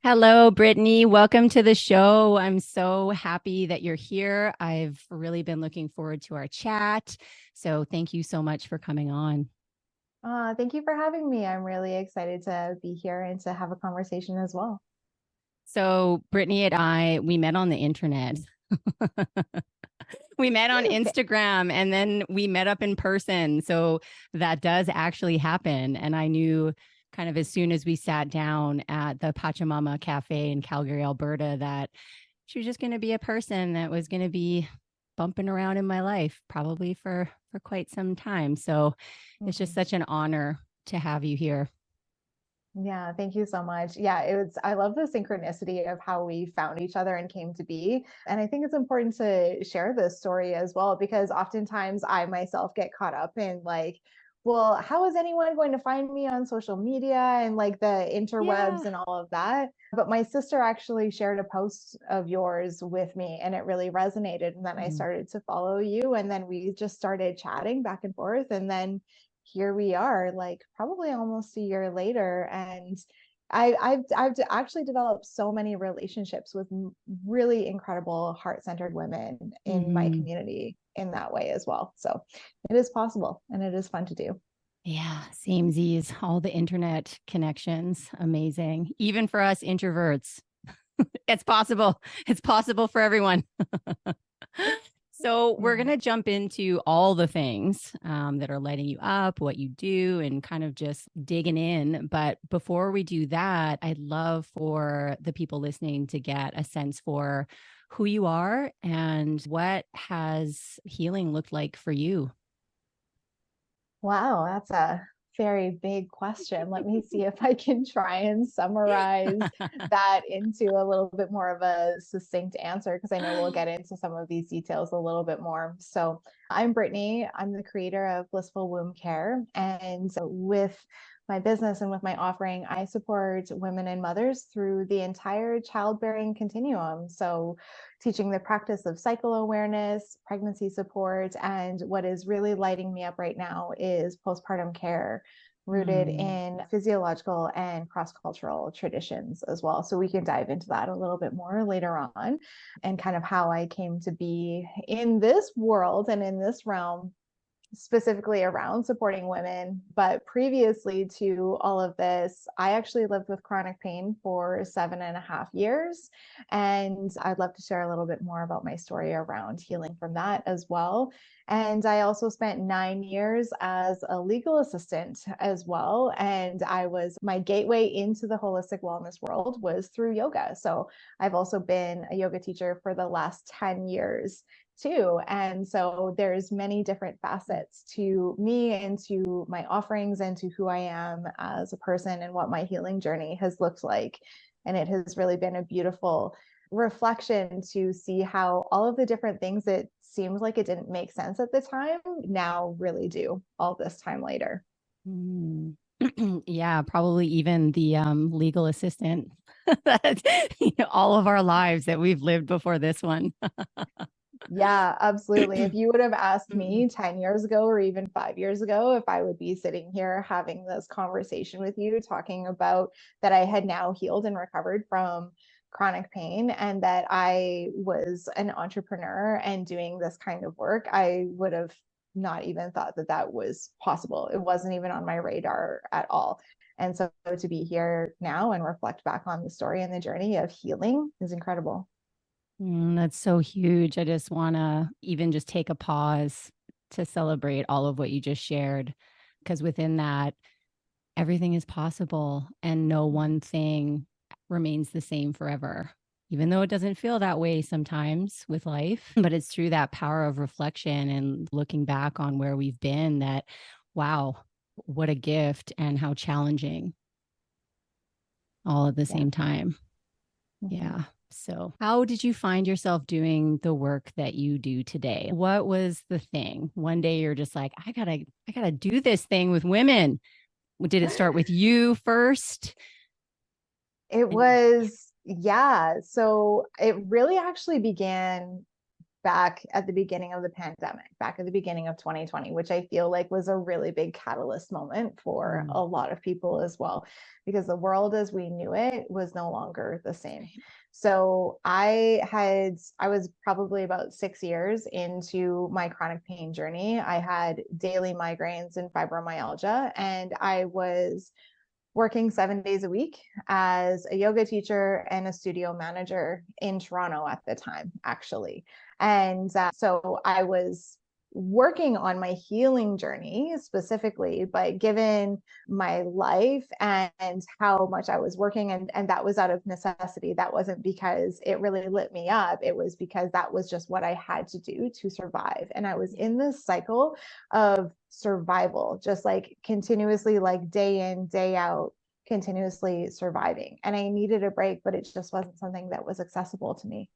Hello, Brittany. Welcome to the show. I'm so happy that you're here. I've really been looking forward to our chat. So, thank you so much for coming on. Thank you for having me. I'm really excited to be here and to have a conversation as well. So, Brittany and we met on the internet. We met on Instagram and then we met up in person. So, that does actually happen. And I knew kind of as soon as we sat down at the Pachamama Cafe in Calgary, Alberta, that she was just going to be a person that was going to be bumping around in my life probably for quite some time. So it's just Mhm. such an honor to have you here. Yeah, thank you so much. Yeah, I love the synchronicity of how we found each other and came to be. And I think it's important to share this story as well, because oftentimes I myself get caught up in like, well, how is anyone going to find me on social media and like the Yeah. interwebs and all of that? But my sister actually shared a post of yours with me and it really resonated. And then I Mm. started to follow you and then we just started chatting back and forth. And then here we are, like probably almost a year later. And I've actually developed so many relationships with really incredible heart-centered women in my Mm-hmm. community in that way as well. So it is possible and it is fun to do. Yeah, same Z's, all the internet connections, amazing. Even for us introverts, it's possible. It's possible for everyone. So, we're going Yeah. to jump into all the things that are lighting you up, what you do, and kind of just digging in. But before we do that, I'd love for the people listening to get a sense for who you are and what has healing looked like for you. Wow, that's a very big question. Let me see if I can try and summarize that into a little bit more of a succinct answer, because I know we'll get into some of these details a little bit more. So, I'm Brittany. I'm the creator of Blissful Womb Care. And with my business and with my offering, I support women and mothers through the entire childbearing continuum. So, teaching the practice of cycle awareness, pregnancy support, and what is really lighting me up right now is postpartum care rooted Mm. in physiological and cross-cultural traditions as well. So we can dive into that a little bit more later on and kind of how I came to be in this world and in this realm specifically around supporting women. But previously to all of this, I actually lived with chronic pain for 7.5 years. And I'd love to share a little bit more about my story around healing from that as well. And I also spent 9 years as a legal assistant as well. And my gateway into the holistic wellness world was through yoga. So I've also been a yoga teacher for the last 10 years too. And so there's many different facets to me and to my offerings and to who I am as a person and what my healing journey has looked like. And it has really been a beautiful reflection to see how all of the different things that seemed like it didn't make sense at the time now really do all this time later. Mm. Yeah, probably even the legal assistant that all of our lives that we've lived before this one. Yeah, absolutely. If you would have asked Mm. me 10 years ago or even 5 years ago, if I would be sitting here having this conversation with you, talking about that I had now healed and recovered from chronic pain and that I was an entrepreneur and doing this kind of work, I would have not even thought that that was possible. It wasn't even on my radar at all. And so to be here now and reflect back on the story and the journey of healing is incredible. That's so huge. I just want to even just take a pause to celebrate all of what you just shared, because within that, everything is possible and no one thing remains the same forever. Even though it doesn't feel that way sometimes with life, but it's through that power of reflection and looking back on where we've been that, wow, what a gift and how challenging all at the Yeah. same time. Mhm. Yeah. So, how did you find yourself doing the work that you do today? What was the thing? One day you're just like, I got to do this thing with women. Did it start with you first? It And was, yeah. So it really actually began back at the beginning of the pandemic, back at the beginning of 2020, which I feel like was a really big catalyst moment for a lot of people as well, because the world as we knew it was no longer the same. So I was probably about 6 years into my chronic pain journey. I had daily migraines and fibromyalgia, and I was working 7 days a week as a yoga teacher and a studio manager in Toronto at the time, actually. And so I was working on my healing journey specifically, but given my life and how much I was working, and that was out of necessity. That wasn't because it really lit me up. It was because that was just what I had to do to survive. And I was in this cycle of survival, just like continuously, like day in, day out, continuously surviving. And I needed a break, but it just wasn't something that was accessible to me.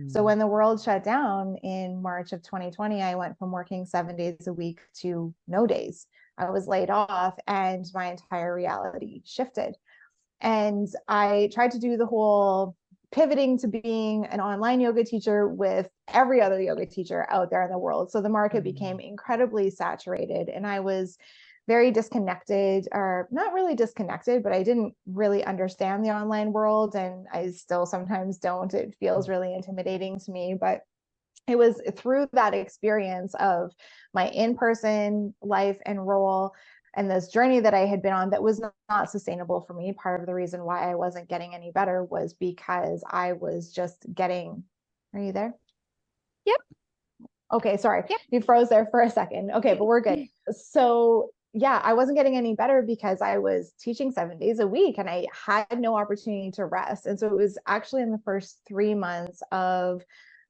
So when the world shut down in March of 2020, I went from working 7 days a week to no days. I was laid off and my entire reality shifted. And I tried to do the whole pivoting to being an online yoga teacher with every other yoga teacher out there in the world. So the market became incredibly saturated, and I was very disconnected, or not really disconnected, but I didn't really understand the online world. And I still sometimes don't. It feels really intimidating to me, but it was through that experience of my in-person life and role and this journey that I had been on that was not sustainable for me. Part of the reason why I wasn't getting any better was because I was just getting, are you there? Yep. Okay, sorry. Yep. You froze there for a second. Okay, but we're good. So yeah, I wasn't getting any better because I was teaching 7 days a week and I had no opportunity to rest. And so it was actually in the first 3 months of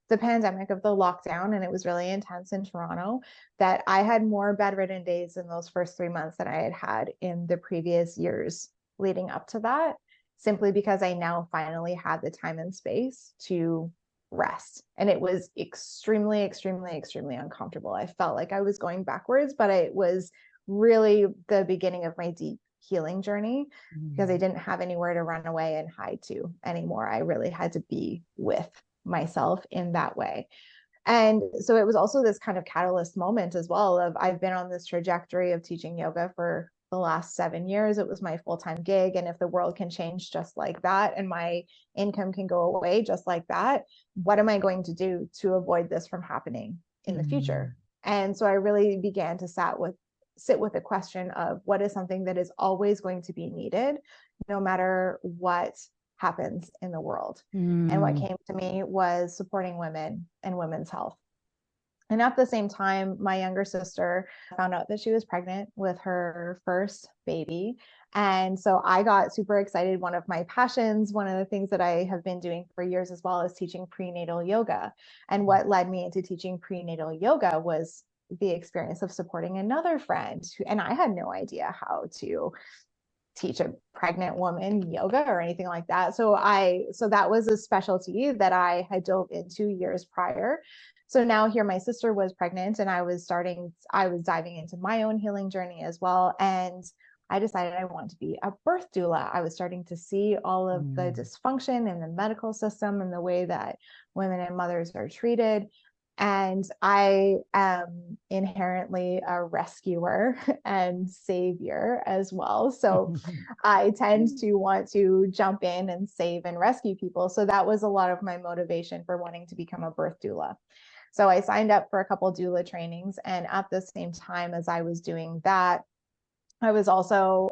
the pandemic, of the lockdown, and it was really intense in Toronto, that I had more bedridden days in those first 3 months than I had had in the previous years leading up to that, simply because I now finally had the time and space to rest. And it was extremely, extremely, extremely uncomfortable. I felt like I was going backwards, but it was really the beginning of my deep healing journey, because I didn't have anywhere to run away and hide to anymore. I really had to be with myself in that way. And so it was also this kind of catalyst moment as well of, I've been on this trajectory of teaching yoga for the last 7 years. It was my full-time gig. And if the world can change just like that, and my income can go away just like that, what am I going to do to avoid this from happening in the future? And so I really began to sit with the question of, what is something that is always going to be needed, no matter what happens in the world. And what came to me was supporting women and women's health. And at the same time, my younger sister found out that she was pregnant with her first baby. And so I got super excited. One of my passions, one of the things that I have been doing for years as well, is teaching prenatal yoga. And what led me into teaching prenatal yoga was the experience of supporting another friend and I had no idea how to teach a pregnant woman yoga or anything like that. So that was a specialty that I had dove into years prior. So now here my sister was pregnant and I was diving into my own healing journey as well. And I decided I wanted to be a birth doula. I was starting to see all of the dysfunction in the medical system and the way that women and mothers are treated. And I am inherently a rescuer and savior as well. So I tend to want to jump in and save and rescue people. So that was a lot of my motivation for wanting to become a birth doula. So I signed up for a couple doula trainings. And at the same time as I was doing that, I was also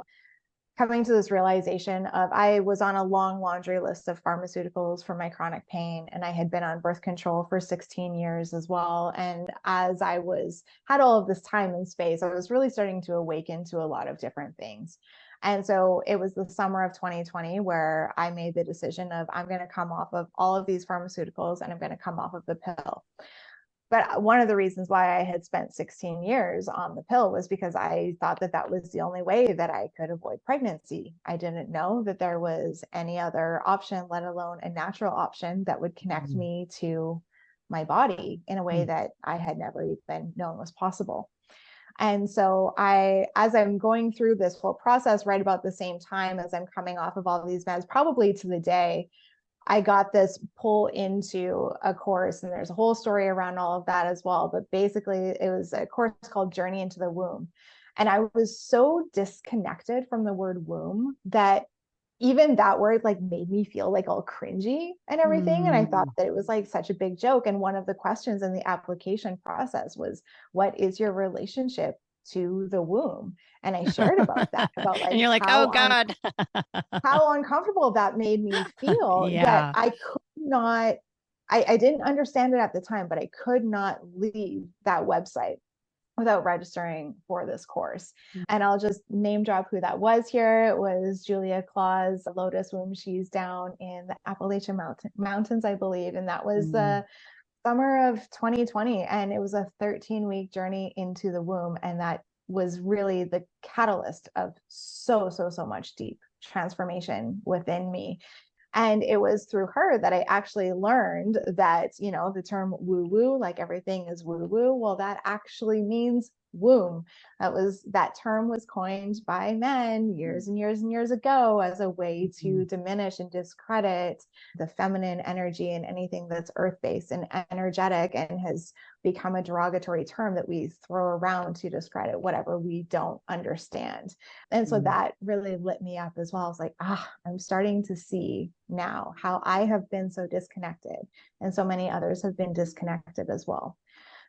coming to this realization of, I was on a long laundry list of pharmaceuticals for my chronic pain, and I had been on birth control for 16 years as well. And as I had all of this time and space, I was really starting to awaken to a lot of different things. And so it was the summer of 2020 where I made the decision of, I'm going to come off of all of these pharmaceuticals and I'm going to come off of the pill. But one of the reasons why I had spent 16 years on the pill was because I thought that that was the only way that I could avoid pregnancy. I didn't know that there was any other option, let alone a natural option that would connect me to my body in a way that I had never even known was possible. And so as I'm going through this whole process, right about the same time as I'm coming off of all of these meds, probably to the day, I got this pull into a course, and there's a whole story around all of that as well. But basically, it was a course called Journey into the Womb. And I was so disconnected from the word womb that even that word like made me feel like all cringy and everything. And I thought that it was like such a big joke. And one of the questions in the application process was, what is your relationship to the womb? And I shared about that, about And like you're like, oh God. how uncomfortable that made me feel. Yet Yeah. I could not, I didn't understand it at the time, but I could not leave that website without registering for this course. And I'll just name drop who that was here. It was Julia Claus, Lotus Womb. She's down in the Appalachian Mountains, I believe. And that was the summer of 2020. And it was a 13-week journey into the womb. And that was really the catalyst of so much deep transformation within me. And it was through her that I actually learned that, you know, the term woo woo, like everything is woo woo. Well, that actually means womb. That term was coined by men years and years and years ago as a way to diminish and discredit the feminine energy and anything that's earth-based and energetic, and has become a derogatory term that we throw around to discredit whatever we don't understand. And so that really lit me up as well. I was like, I'm starting to see now how I have been so disconnected, and so many others have been disconnected as well.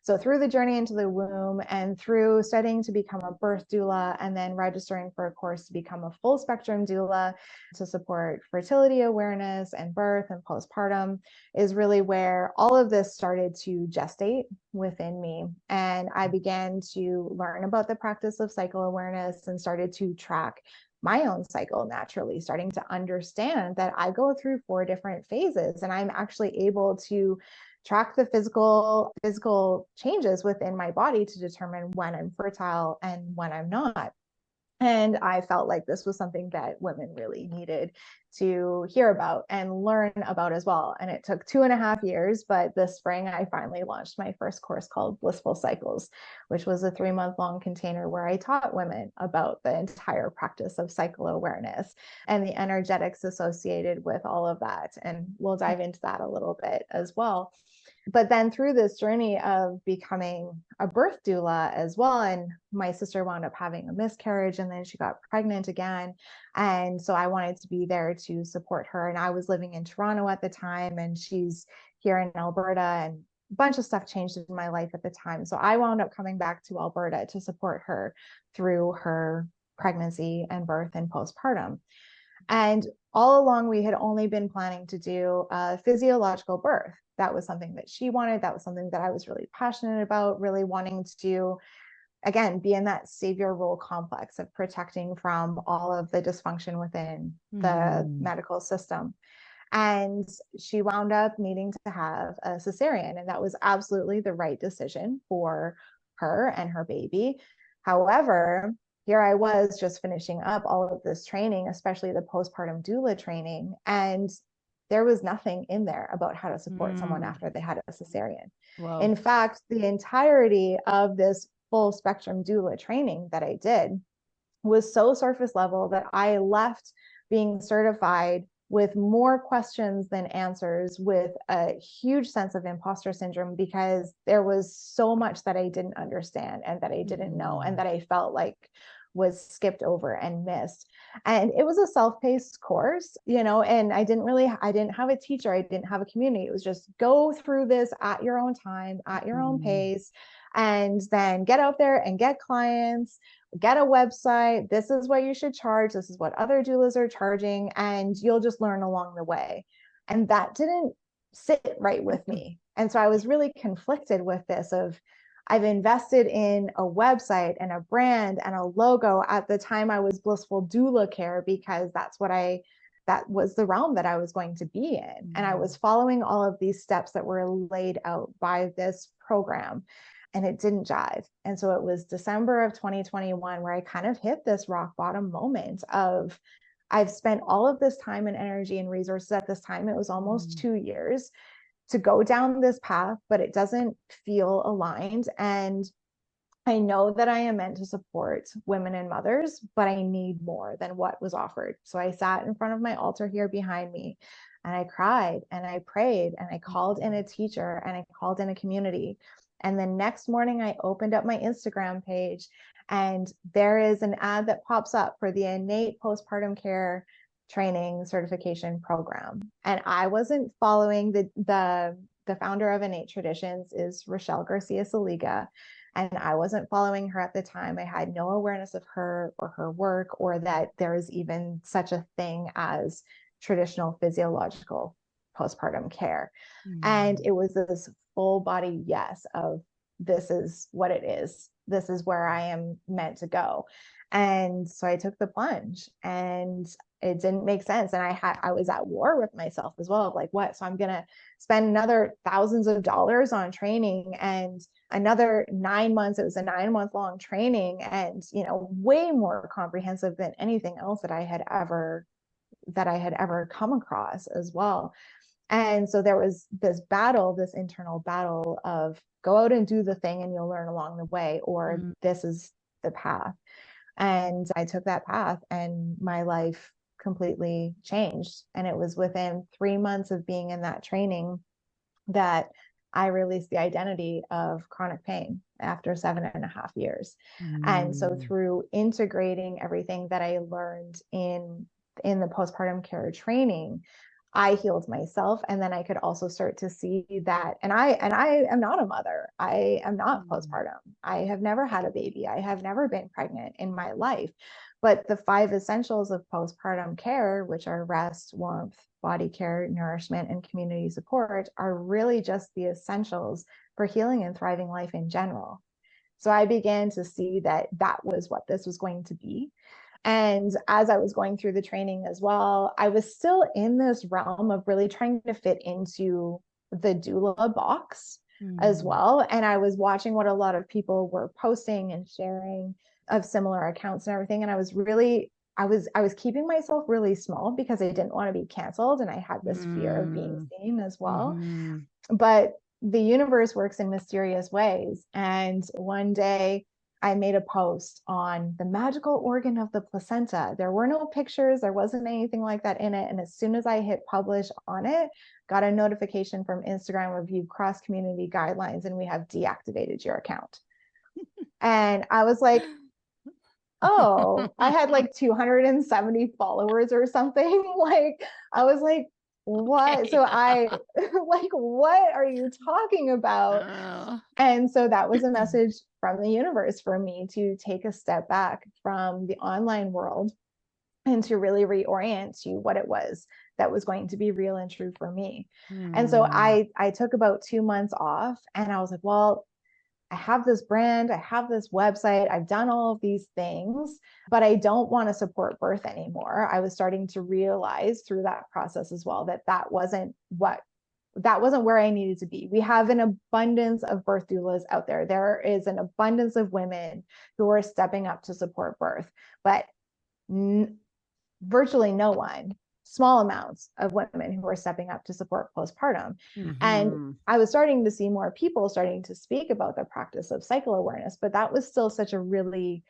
So through the journey into the womb, and through studying to become a birth doula, and then registering for a course to become a full spectrum doula to support fertility awareness and birth and postpartum, is really where all of this started to gestate within me. And I began to learn about the practice of cycle awareness and started to track my own cycle naturally, starting to understand that I go through 4 different phases, and I'm actually able to track the physical changes within my body to determine when I'm fertile and when I'm not. And I felt like this was something that women really needed to hear about and learn about as well. And it took 2.5 years, but this spring I finally launched my first course called Blissful Cycles, which was a 3-month-long container where I taught women about the entire practice of cycle awareness and the energetics associated with all of that. And we'll dive into that a little bit as well. But then through this journey of becoming a birth doula as well, and my sister wound up having a miscarriage, and then she got pregnant again. And so I wanted to be there to support her. And I was living in Toronto at the time, and she's here in Alberta, and a bunch of stuff changed in my life at the time. So I wound up coming back to Alberta to support her through her pregnancy and birth and postpartum. And all along, we had only been planning to do a physiological birth. That was something that she wanted. That was something that I was really passionate about, really wanting to do, again, be in that savior role complex of protecting from all of the dysfunction within the medical system. And she wound up needing to have a cesarean. And that was absolutely the right decision for her and her baby. However, here I was just finishing up all of this training, especially the postpartum doula training. And there was nothing in there about how to support someone after they had a cesarean. Whoa. In fact, the entirety of this full spectrum doula training that I did was so surface level that I left being certified with more questions than answers, with a huge sense of imposter syndrome, because there was so much that I didn't understand and that I didn't know, and that I felt like was skipped over and missed. And it was a self-paced course, you know, and I didn't have a teacher. I didn't have a community. It was just go through this at your own time, at your own pace, and then get out there and get clients, get a website. This is what you should charge. This is what other doulas are charging, and you'll just learn along the way. And that didn't sit right with me. And so I was really conflicted with this of, I've invested in a website and a brand and a logo. At the time I was Blissful Doula Care, because that was the realm that I was going to be in. And I was following all of these steps that were laid out by this program, and it didn't jive. And so it was December of 2021 where I kind of hit this rock bottom moment of, I've spent all of this time and energy and resources. At this time, it was almost 2 years to go down this path, but it doesn't feel aligned. And I know that I am meant to support women and mothers, but I need more than what was offered. So I sat in front of my altar here behind me and I cried and I prayed and I called in a teacher and I called in a community. And the next morning I opened up my Instagram page and there is an ad that pops up for the Innate postpartum care training certification program. And I wasn't following the founder of Innate Traditions is Rochelle Garcia Saliga. And I wasn't following her at the time. I had no awareness of her or her work, or that there is even such a thing as traditional physiological postpartum care. And it was this full body yes of this is what it is. This is where I am meant to go. And so I took the plunge and it didn't make sense. And I was at war with myself as well. Like, what? So I'm going to spend another thousands of dollars on training and another 9 months. It was a 9-month long training and, way more comprehensive than anything else that I had ever come across as well. And so there was this internal battle of go out and do the thing and you'll learn along the way, or this is the path. And I took that path and my life completely changed. And it was within 3 months of being in that training that I released the identity of chronic pain after 7.5 years. And so through integrating everything that I learned in the postpartum care training, I healed myself. And then I could also start to see that, and I am not a mother. I am not postpartum. I have never had a baby. I have never been pregnant in my life. But the 5 essentials of postpartum care, which are rest, warmth, body care, nourishment, and community support, are really just the essentials for healing and thriving life in general. So I began to see that that was what this was going to be. And as I was going through the training as well, I was still in this realm of really trying to fit into the doula box as well. And I was watching what a lot of people were posting and sharing of similar accounts and everything. And I was keeping myself really small because I didn't want to be canceled. And I had this fear of being seen as well. But the universe works in mysterious ways. And one day I made a post on the magical organ of the placenta. There were no pictures. There wasn't anything like that in it. And as soon as I hit publish on it, got a notification from Instagram of you cross community guidelines and we have deactivated your account. And I was like, oh, I had like 270 followers or something. Like, I was like, what? Okay. So I like, what are you talking about? And so that was a message from the universe for me to take a step back from the online world and to really reorient to what it was that was going to be real and true for me. And so I took about 2 months off and I was like, well, I have this brand, I have this website, I've done all of these things, but I don't want to support birth anymore. I was starting to realize through that process as well that wasn't where I needed to be. We have an abundance of birth doulas out there. There is an abundance of women who are stepping up to support birth, but virtually no one, small amounts of women who are stepping up to support postpartum. And I was starting to see more people starting to speak about the practice of cycle awareness, but that was still such a really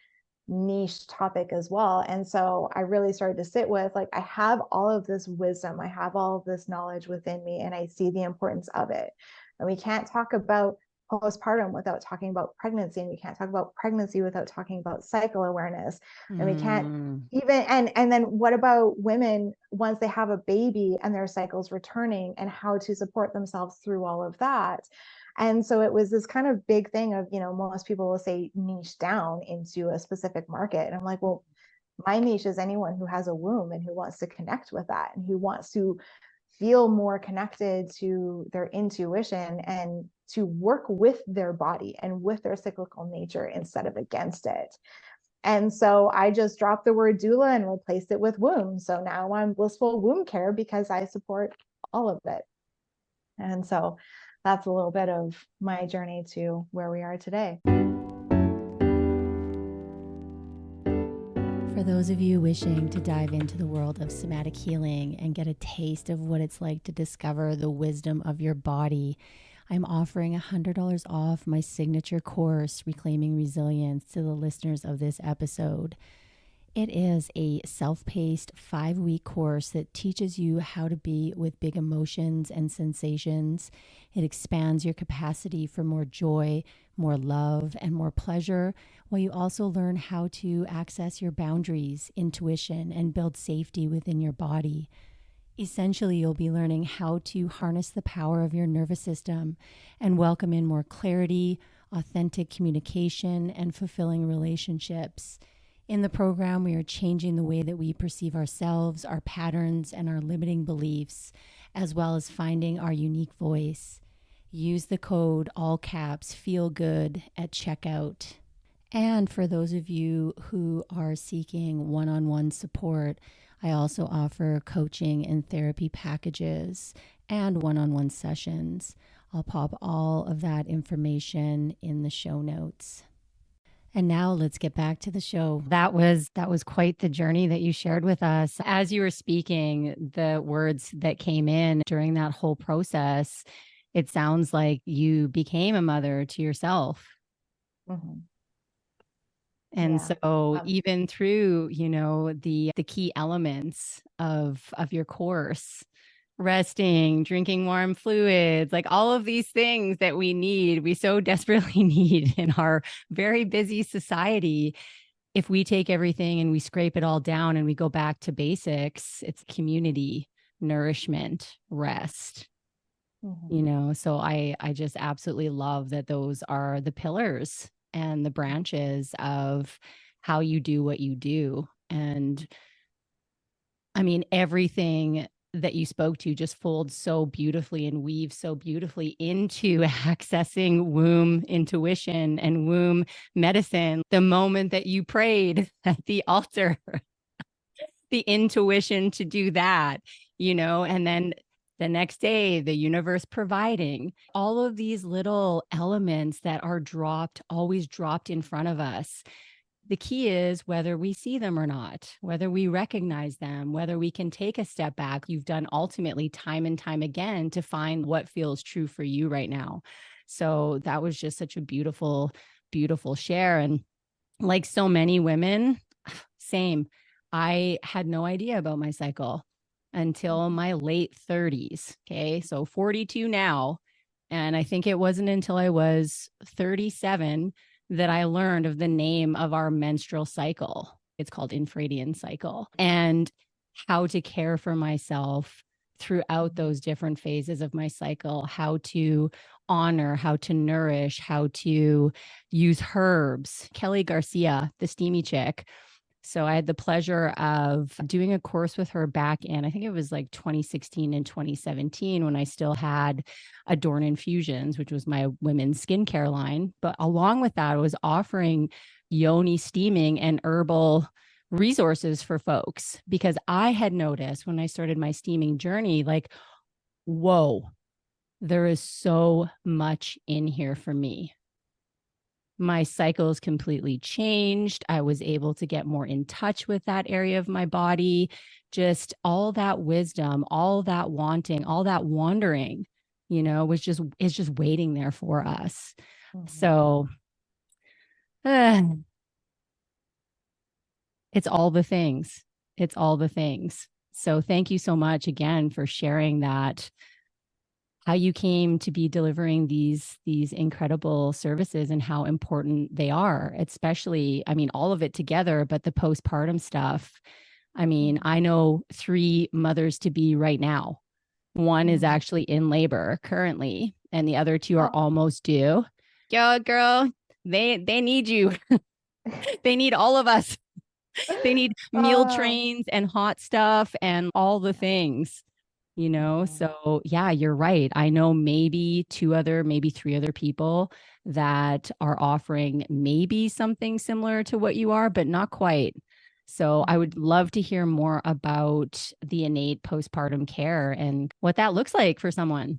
niche topic as well. And so I really started to sit with, like, I have all of this wisdom, I have all of this knowledge within me, and I see the importance of it. And we can't talk about postpartum without talking about pregnancy, and we can't talk about pregnancy without talking about cycle awareness. And we can't even, and then what about women once they have a baby and their cycles returning, and how to support themselves through all of that. And so it was this kind of big thing of, most people will say niche down into a specific market. And I'm like, well, my niche is anyone who has a womb and who wants to connect with that and who wants to feel more connected to their intuition and to work with their body and with their cyclical nature instead of against it. And so I just dropped the word doula and replaced it with womb. So now I'm Blissful Womb Care because I support all of it. And so that's a little bit of my journey to where we are today. For those of you wishing to dive into the world of somatic healing and get a taste of what it's like to discover the wisdom of your body, I'm offering $100 off my signature course, Reclaiming Resilience, to the listeners of this episode. It is a self-paced 5-week course that teaches you how to be with big emotions and sensations. It expands your capacity for more joy, more love, and more pleasure, while you also learn how to access your boundaries, intuition, and build safety within your body. Essentially, you'll be learning how to harness the power of your nervous system and welcome in more clarity, authentic communication, and fulfilling relationships. In the program, we are changing the way that we perceive ourselves, our patterns, and our limiting beliefs, as well as finding our unique voice. Use the code all caps feel good at checkout. And for those of you who are seeking one-on-one support, I also offer coaching and therapy packages and one-on-one sessions. I'll pop all of that information in the show notes. And now let's get back to the show. That was quite the journey that you shared with us. As you were speaking, the words that came in during that whole process, it sounds like you became a mother to yourself. Mm-hmm. And Yeah. so even through, the key elements of your course, resting, drinking warm fluids, like all of these things that we so desperately need in our very busy society. If we take everything and we scrape it all down and we go back to basics, it's community, nourishment, rest. So I just absolutely love that those are the pillars and the branches of how you do what you do. And I mean, everything that you spoke to just folds so beautifully and weaves so beautifully into accessing womb intuition and womb medicine. The moment that you prayed at the altar, the intuition to do that, and then the next day, the universe providing all of these little elements that are always dropped in front of us. The key is whether we see them or not, whether we recognize them, whether we can take a step back. You've done ultimately time and time again to find what feels true for you right now. So that was just such a beautiful, beautiful share. And like so many women, same. I had no idea about my cycle until my late 30s. Okay. So 42 now. And I think it wasn't until I was 37 that I learned of the name of our menstrual cycle. It's called infradian cycle, and how to care for myself throughout those different phases of my cycle, how to honor, how to nourish, how to use herbs. Kelly Garcia, the steamy chick. So I had the pleasure of doing a course with her back in, I think it was like 2016 and 2017, when I still had Adorn Infusions, which was my women's skincare line. But along with that, I was offering yoni steaming and herbal resources for folks, because I had noticed when I started my steaming journey, like, whoa, there is so much in here for me. My cycles completely changed. I was able to get more in touch with that area of my body. Just all that wisdom, all that wanting, all that wandering, is just waiting there for us. So it's all the things. It's all the things. So thank you so much again for sharing that, how you came to be delivering these incredible services and how important they are, especially, I mean, all of it together, but the postpartum stuff. I mean, I know 3 mothers to be right now. One is actually in labor currently, and the other 2 are almost due. Yo, girl, they need you. They need all of us. They need meal trains and hot stuff and all the things. So yeah, you're right. I know maybe 3 other people that are offering maybe something similar to what you are, but not quite. So I would love to hear more about the Innate postpartum care and what that looks like for someone.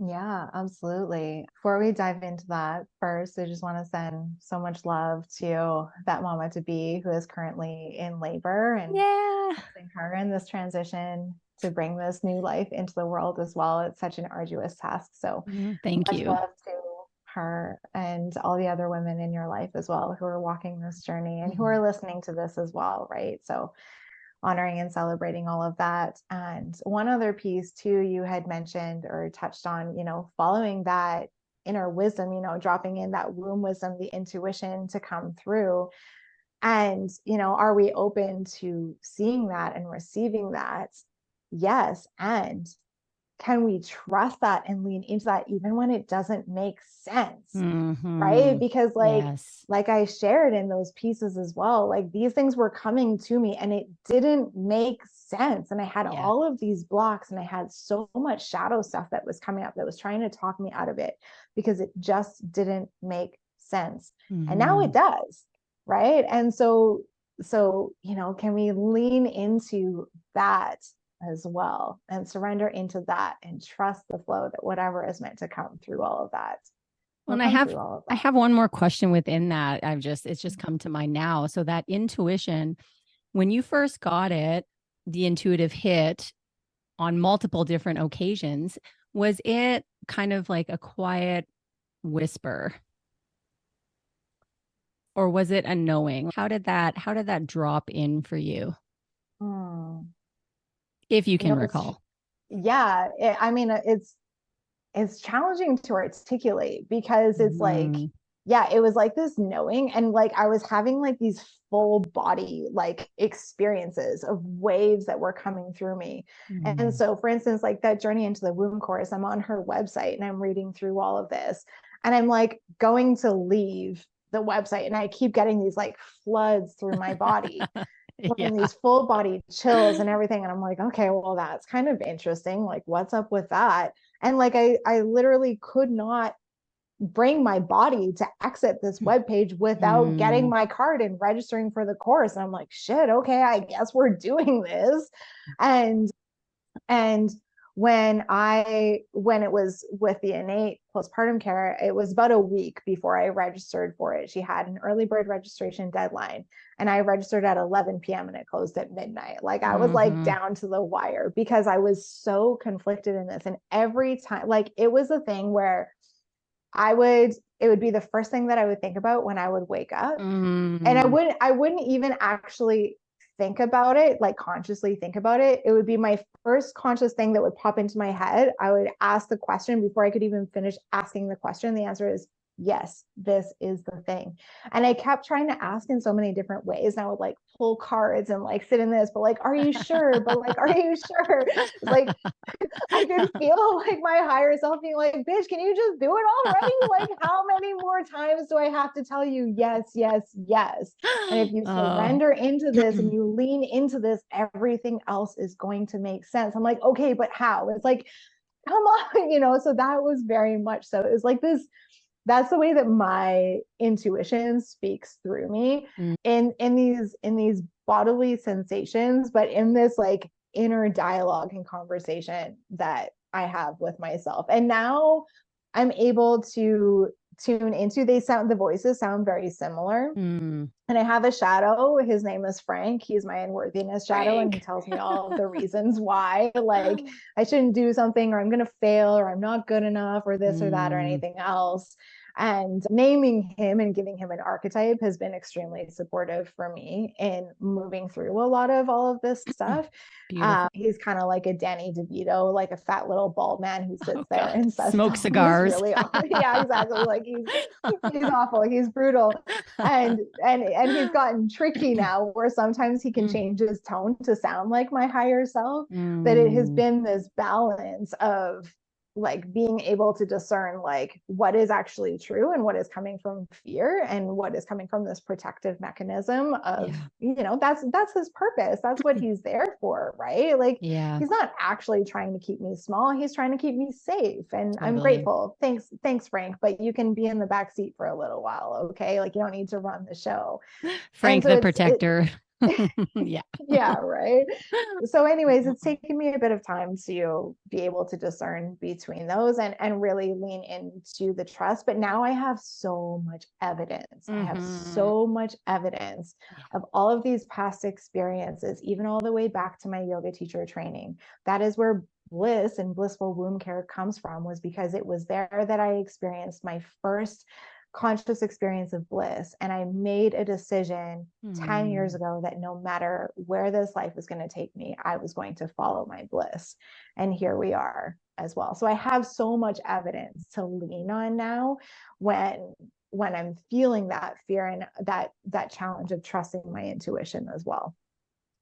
Yeah, absolutely. Before we dive into that, first, I just want to send so much love to that mama to be who is currently in labor, and blessing her in this transition to bring this new life into the world as well. It's such an arduous task. So Thank much you. love to her and all the other women in your life as well who are walking this journey and who are listening to this as well, right? So honoring and celebrating all of that. And one other piece too, you had mentioned or touched on, following that inner wisdom, dropping in that womb wisdom, the intuition to come through. And, are we open to seeing that and receiving that? Yes. And can we trust that and lean into that even when it doesn't make sense? Right? Because Yes. like I shared in those pieces as well, like these things were coming to me and it didn't make sense. And I had all of these blocks and I had so much shadow stuff that was coming up that was trying to talk me out of it because it just didn't make sense. And now it does. Right. And so, can we lean into that as well and surrender into that and trust the flow that whatever is meant to come through all of that. Well, and I have one more question within that. It's just come to mind now. So that intuition, when you first got it, the intuitive hit on multiple different occasions, was it kind of like a quiet whisper? Or was it a knowing? How did that drop in for you? If you can recall. Yeah. It's challenging to articulate because it's like, it was like this knowing. And like, I was having like these full body, like experiences of waves that were coming through me. And so for instance, like that journey into the womb course, I'm on her website and I'm reading through all of this and I'm like going to leave the website and I keep getting these like floods through my body. And these full body chills and everything. And I'm like, okay, well, that's kind of interesting. Like, what's up with that? And like, I literally could not bring my body to exit this webpage without getting my card and registering for the course. And I'm like, shit, okay, I guess we're doing this. And when it was with the Innate postpartum care, it was about a week before I registered for it. She had an early bird registration deadline and I registered at 11 p.m. and it closed at midnight. Like I was like down to the wire because I was so conflicted in this. And every time, like it was a thing where it would be the first thing that I would think about when I would wake up. And I wouldn't even actually think about it, like consciously think about it. It would be my first conscious thing that would pop into my head. I would ask the question before I could even finish asking the question. The answer is yes, this is the thing. And I kept trying to ask in so many different ways. And I would like pull cards and like sit in this, but like, are you sure? But like, are you sure? It's like, I could feel like my higher self being like, bitch, can you just do it already? Like, how many more times do I have to tell you yes, yes, yes? And if you surrender into this and you lean into this, everything else is going to make sense. I'm like, okay, but how? It's like, come on, so that was very much so. It was like this. That's the way that my intuition speaks through me in these bodily sensations, but in this like inner dialogue and conversation that I have with myself. And now I'm able to tune into, the voices sound very similar. And I have a shadow. His name is Frank. He's my unworthiness shadow. And he tells me all of the reasons why, like I shouldn't do something, or I'm going to fail, or I'm not good enough, or this or that, or anything else. And naming him and giving him an archetype has been extremely supportive for me in moving through a lot of all of this stuff. He's kind of like a Danny DeVito, like a fat little bald man who sits there and says, smoke cigars. Really yeah, exactly. Like he's awful. He's brutal. And he's gotten tricky now where sometimes he can change his tone to sound like my higher self. But it has been this balance of like being able to discern like what is actually true and what is coming from fear and what is coming from this protective mechanism of that's his purpose, that's what he's there for, right? Like he's not actually trying to keep me small, he's trying to keep me safe. And I'm grateful. Thanks Frank, but you can be in the back seat for a little while, okay? Like you don't need to run the show. Frank the protector. Yeah, right. So anyways, it's taken me a bit of time to be able to discern between those and really lean into the trust. But now I have so much evidence. I have so much evidence of all of these past experiences, even all the way back to my yoga teacher training. That is where bliss and blissful womb care comes from was because it was there that I experienced my first conscious experience of bliss. And I made a decision 10 years ago that no matter where this life was going to take me, I was going to follow my bliss. And here we are as well. So I have so much evidence to lean on now when I'm feeling that fear and that challenge of trusting my intuition as well.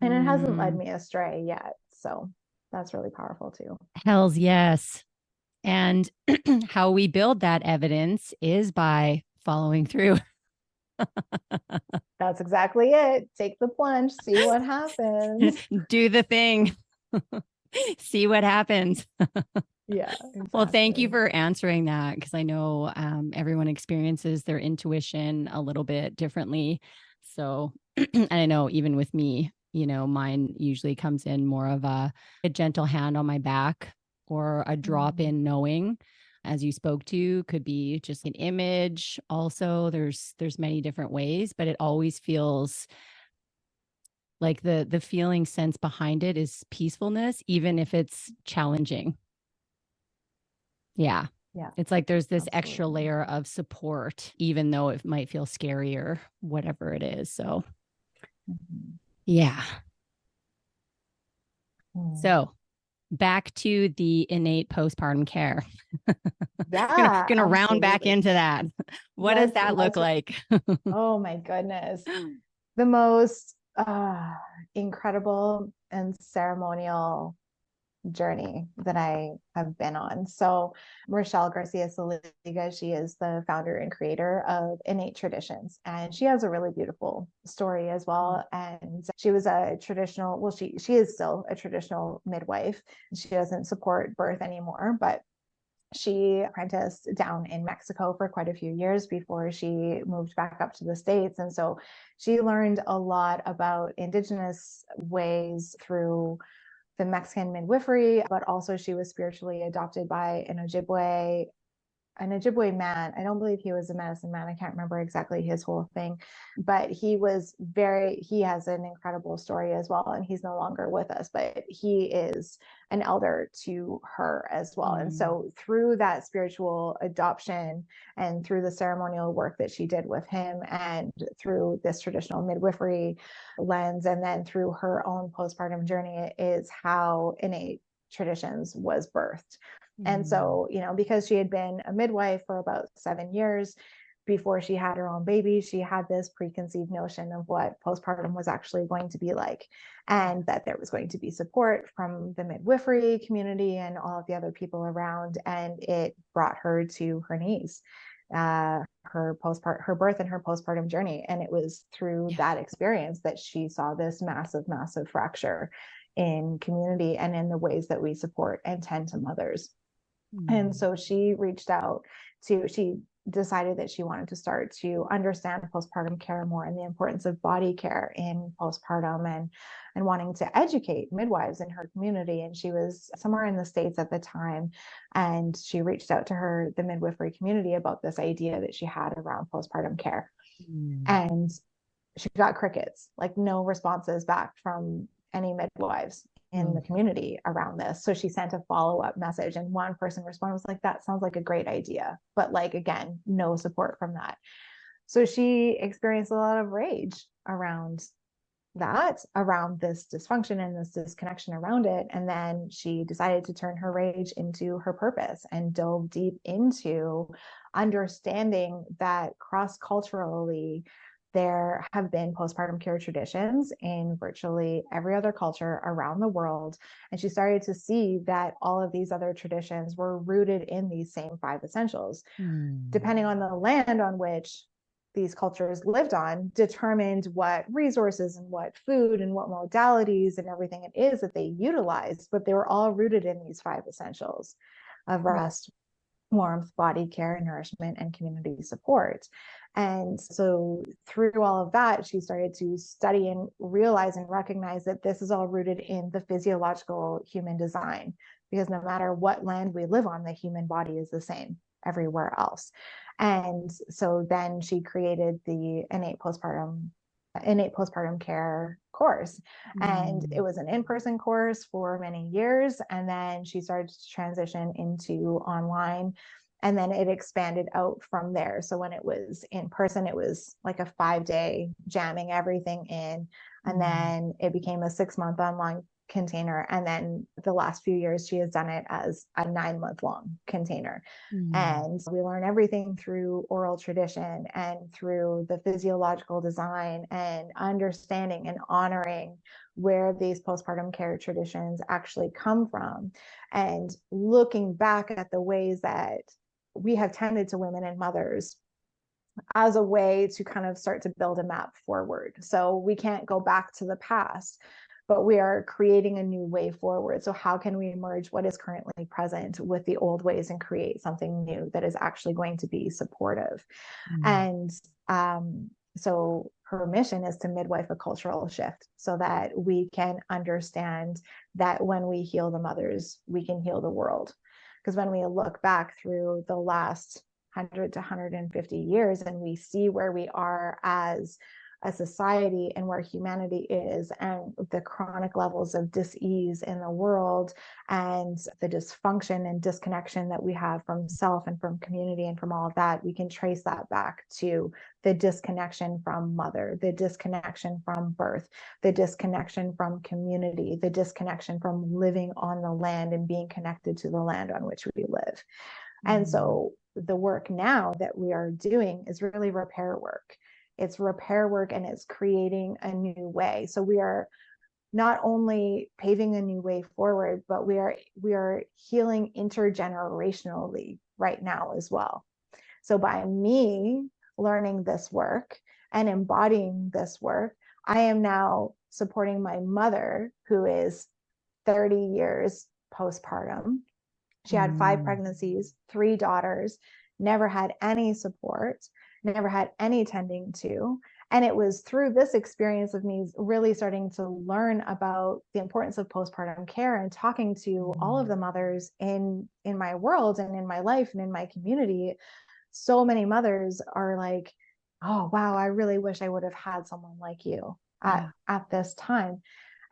And it hasn't led me astray yet. So that's really powerful too. Hells yes. And how we build that evidence is by following through. That's exactly it. Take the plunge, see what happens. Do the thing. See what happens. Yeah. Exactly. Well, thank you for answering that, because I know everyone experiences their intuition a little bit differently. So, and I know even with me, mine usually comes in more of a gentle hand on my back or a drop in knowing, as you spoke to, could be just an image. Also, there's many different ways, but it always feels like the feeling sense behind it is peacefulness, even if it's challenging. Yeah. Yeah. It's like there's this Absolutely. extra layer of support, even though it might feel scary or whatever it is. So, yeah. So back to the innate postpartum care. Yeah. Gonna round back into that. What does that look like? Oh my goodness. The most incredible and ceremonial journey that I have been on. So Rochelle Garcia Saliga, she is the founder and creator of Innate Traditions, and she has a really beautiful story as well. And she was a traditional, well, she is still a traditional midwife. She doesn't support birth anymore, but she apprenticed down in Mexico for quite a few years before she moved back up to the States. And so she learned a lot about Indigenous ways through the Mexican midwifery, but also she was spiritually adopted by an Ojibwe man. I don't believe he was a medicine man. I can't remember exactly his whole thing, but he has an incredible story as well. And he's no longer with us, but he is an elder to her as well. And so through that spiritual adoption and through the ceremonial work that she did with him and through this traditional midwifery lens, and then through her own postpartum journey is how Innate Traditions was birthed. And so, because she had been a midwife for about 7 years before she had her own baby, she had this preconceived notion of what postpartum was actually going to be like, and that there was going to be support from the midwifery community and all of the other people around. And it brought her to her knees, her birth and her postpartum journey. And it was through that experience that she saw this massive, massive fracture in community and in the ways that we support and tend to mothers. And so she decided that she wanted to start to understand postpartum care more and the importance of body care in postpartum, and wanting to educate midwives in her community. And she was somewhere in the States at the time, and she reached out to the midwifery community about this idea that she had around postpartum care. And she got crickets, like no responses back from any midwives in the community around this. So she sent a follow-up message, and one person responded, was like, that sounds like a great idea, but like, again, no support from that. So she experienced a lot of rage around this dysfunction and this disconnection around it. And then she decided to turn her rage into her purpose and dove deep into understanding that cross-culturally there have been postpartum care traditions in virtually every other culture around the world. And she started to see that all of these other traditions were rooted in these same 5 essentials. Depending on the land on which these cultures lived on, determined what resources and what food and what modalities and everything it is that they utilized, but they were all rooted in these 5 essentials of rest, warmth, body care, nourishment, and community support. And so through all of that, she started to study and realize and recognize that this is all rooted in the physiological human design, because no matter what land we live on, the human body is the same everywhere else. And so then she created the Innate Postpartum Innate postpartum care course. And it was an in-person course for many years. And then she started to transition into online. And then it expanded out from there. So when it was in person, it was like a 5-day jamming everything in. And then it became a 6-month online container. And then the last few years, she has done it as a 9-month long container. And we learn everything through oral tradition and through the physiological design and understanding and honoring where these postpartum care traditions actually come from, and looking back at the ways that we have tended to women and mothers as a way to kind of start to build a map forward. So we can't go back to the past, but we are creating a new way forward. So how can we merge what is currently present with the old ways and create something new that is actually going to be supportive? And so her mission is to midwife a cultural shift so that we can understand that when we heal the mothers, we can heal the world. Because when we look back through the last 100 to 150 years and we see where we are as a society and where humanity is, and the chronic levels of dis-ease in the world, and the dysfunction and disconnection that we have from self and from community and from all of that, we can trace that back to the disconnection from mother, the disconnection from birth, the disconnection from community, the disconnection from living on the land and being connected to the land on which we live. And so the work now that we are doing is really repair work. It's repair work, and it's creating a new way. So we are not only paving a new way forward, but we are healing intergenerationally right now as well. So by me learning this work and embodying this work, I am now supporting my mother, who is 30 years postpartum. She had 5 pregnancies, 3 daughters, never had any support, never had any tending to. And it was through this experience of me really starting to learn about the importance of postpartum care and talking to all of the mothers in my world and in my life and in my community. So many mothers are like, oh, wow, I really wish I would have had someone like you at this time.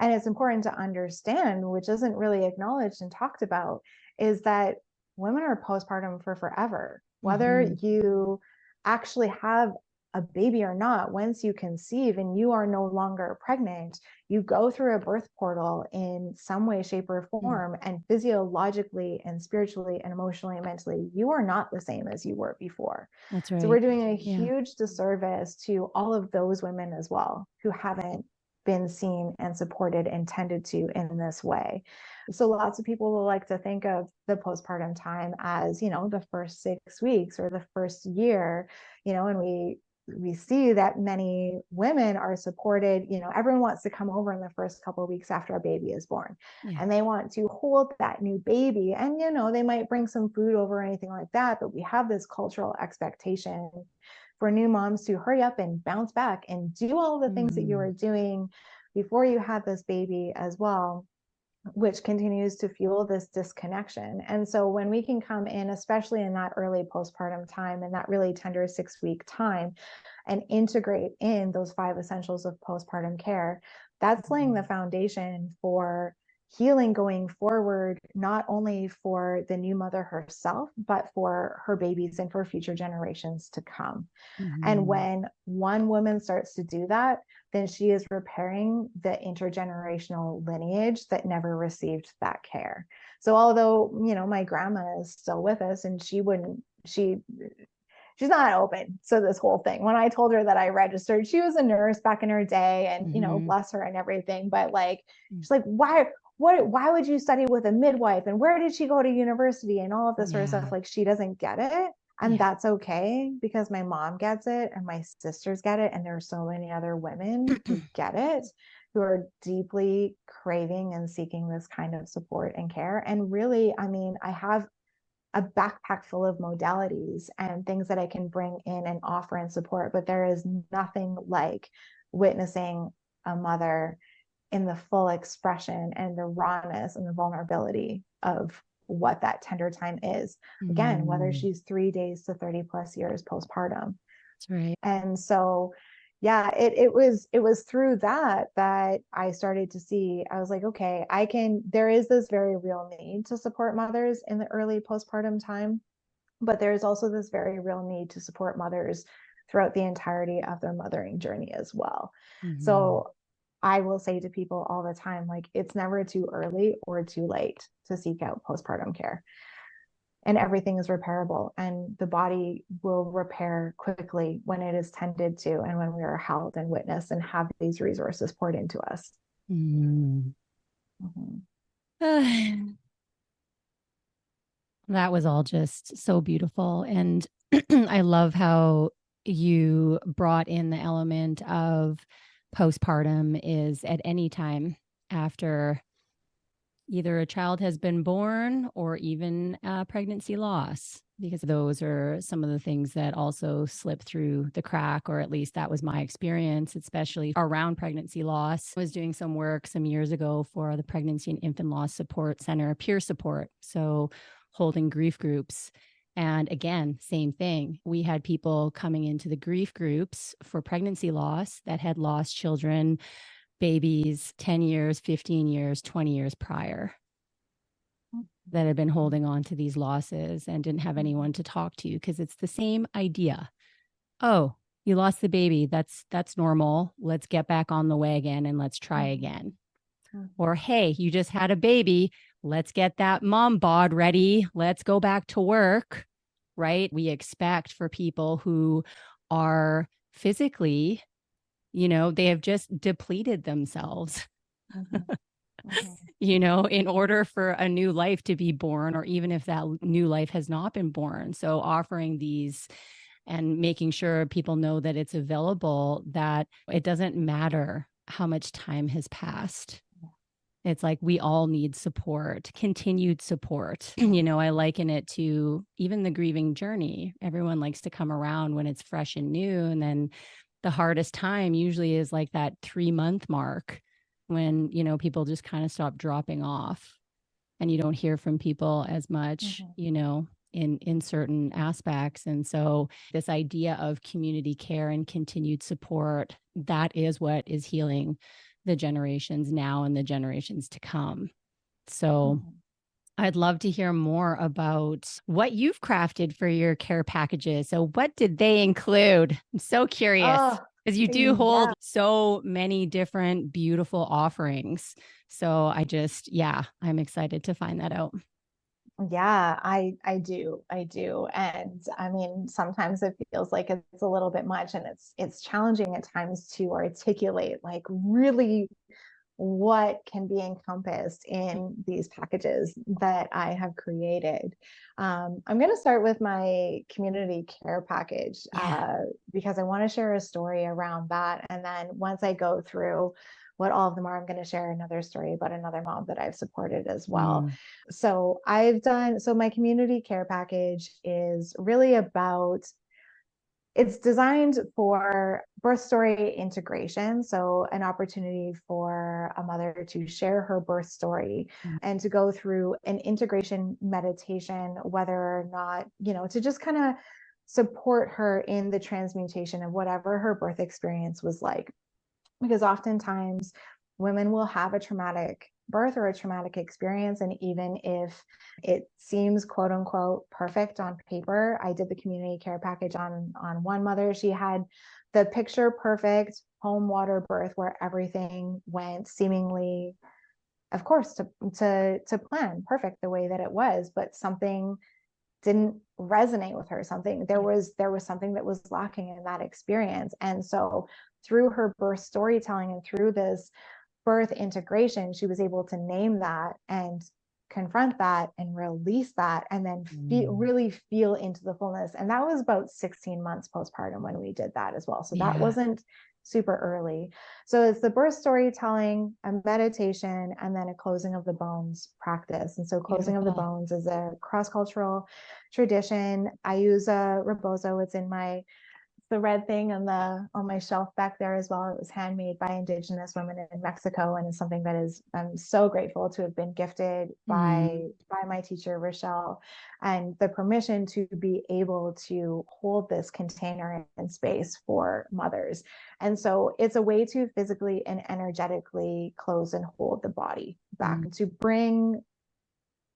And it's important to understand, which isn't really acknowledged and talked about, is that women are postpartum for forever. Whether you actually have a baby or not, once you conceive and you are no longer pregnant, you go through a birth portal in some way, shape, or form. And physiologically and spiritually and emotionally and mentally, you are not the same as you were before. That's right. So we're doing a huge disservice to all of those women as well who haven't been seen and supported and tended to in this way. So lots of people will like to think of the postpartum time as, the first 6 weeks or the first year, and we see that many women are supported. Everyone wants to come over in the first couple of weeks after a baby is born, and they want to hold that new baby, and they might bring some food over or anything like that, but we have this cultural expectation for new moms to hurry up and bounce back and do all the things that you were doing before you had this baby as well, which continues to fuel this disconnection. And so when we can come in, especially in that early postpartum time and that really tender 6-week time, and integrate in those 5 essentials of postpartum care, that's laying the foundation for healing going forward, not only for the new mother herself, but for her babies and for future generations to come. And when one woman starts to do that, then she is repairing the intergenerational lineage that never received that care. So although, my grandma is still with us, and she's not open to this whole thing. When I told her that I registered, she was a nurse back in her day, and bless her and everything. But she's like, why would you study with a midwife? And where did she go to university and all of this sort of stuff? She doesn't get it. And that's okay, because my mom gets it and my sisters get it. And there are so many other women who get it, who are deeply craving and seeking this kind of support and care. And really, I have a backpack full of modalities and things that I can bring in and offer and support, but there is nothing like witnessing a mother in the full expression and the rawness and the vulnerability of what that tender time is. Again, whether she's 3 days to 30 plus years postpartum. That's right. And so, yeah, it was through that I started to see, I was like, okay, there is this very real need to support mothers in the early postpartum time, but there is also this very real need to support mothers throughout the entirety of their mothering journey as well. Mhm. So I will say to people all the time, like, it's never too early or too late to seek out postpartum care, and everything is repairable, and the body will repair quickly when it is tended to, and when we are held and witnessed and have these resources poured into us. Mm. Mhm. That was all just so beautiful. And I love how you brought in the element of postpartum is at any time after either a child has been born or even pregnancy loss, because those are some of the things that also slip through the crack, or at least that was my experience, especially around pregnancy loss. I was doing some work some years ago for the Pregnancy and Infant Loss Support Center, peer support. So holding grief groups. And again, same thing. We had people coming into the grief groups for pregnancy loss that had lost children, babies 10 years, 15 years, 20 years prior, that had been holding on to these losses and didn't have anyone to talk to, because it's the same idea. Oh, you lost the baby. That's normal. Let's get back on the wagon and let's try again. Or, hey, you just had a baby. Let's get that mom bod ready. Let's go back to work. Right? We expect for people who are physically, they have just depleted themselves, in order for a new life to be born, or even if that new life has not been born. So offering these and making sure people know that it's available, that it doesn't matter how much time has passed. It's like we all need support, continued support. I liken it to even the grieving journey. Everyone likes to come around when it's fresh and new. And then the hardest time usually is like that 3-month mark, when, people just kind of stop dropping off and you don't hear from people as much, in certain aspects. And so this idea of community care and continued support, that is what is healing the generations now and the generations to come. So I'd love to hear more about what you've crafted for your care packages. So what did they include? I'm so curious, Oh, because you do yeah. hold so many different beautiful offerings. So I'm excited to find that out. Yeah, I do. I do. And I mean, sometimes it feels like it's a little bit much, and it's challenging at times to articulate like really what can be encompassed in these packages that I have created. I'm going to start with my community care package, Yeah. because I want to share a story around that. And then once I go through what all of them are, I'm going to share another story about another mom that I've supported as well. Mm. So my community care package is really about, it's designed for birth story integration. So, an opportunity for a mother to share her birth story and to go through an integration meditation, whether or not, to just kind of support her in the transmutation of whatever her birth experience was like. Because oftentimes women will have a traumatic birth or a traumatic experience, and even if it seems quote unquote perfect on paper, I did the community care package on one mother. She had the picture perfect home water birth where everything went seemingly, of course, to plan perfect the way that it was, but something didn't resonate with her. There was something that was lacking in that experience. And so through her birth storytelling and through this birth integration, she was able to name that and confront that and release that, and then really feel into the fullness. And that was about 16 months postpartum when we did that as well. So that Yeah. wasn't super early. So it's the birth storytelling, a meditation, and then a closing of the bones practice. And so closing of the Beautiful. bones is a cross-cultural tradition. I use a rebozo. It's in my the red thing on my shelf back there as well. It was handmade by Indigenous women in Mexico, and it's something that is I'm so grateful to have been gifted by my teacher Rochelle, and the permission to be able to hold this container in space for mothers. And so it's a way to physically and energetically close and hold the body back, to bring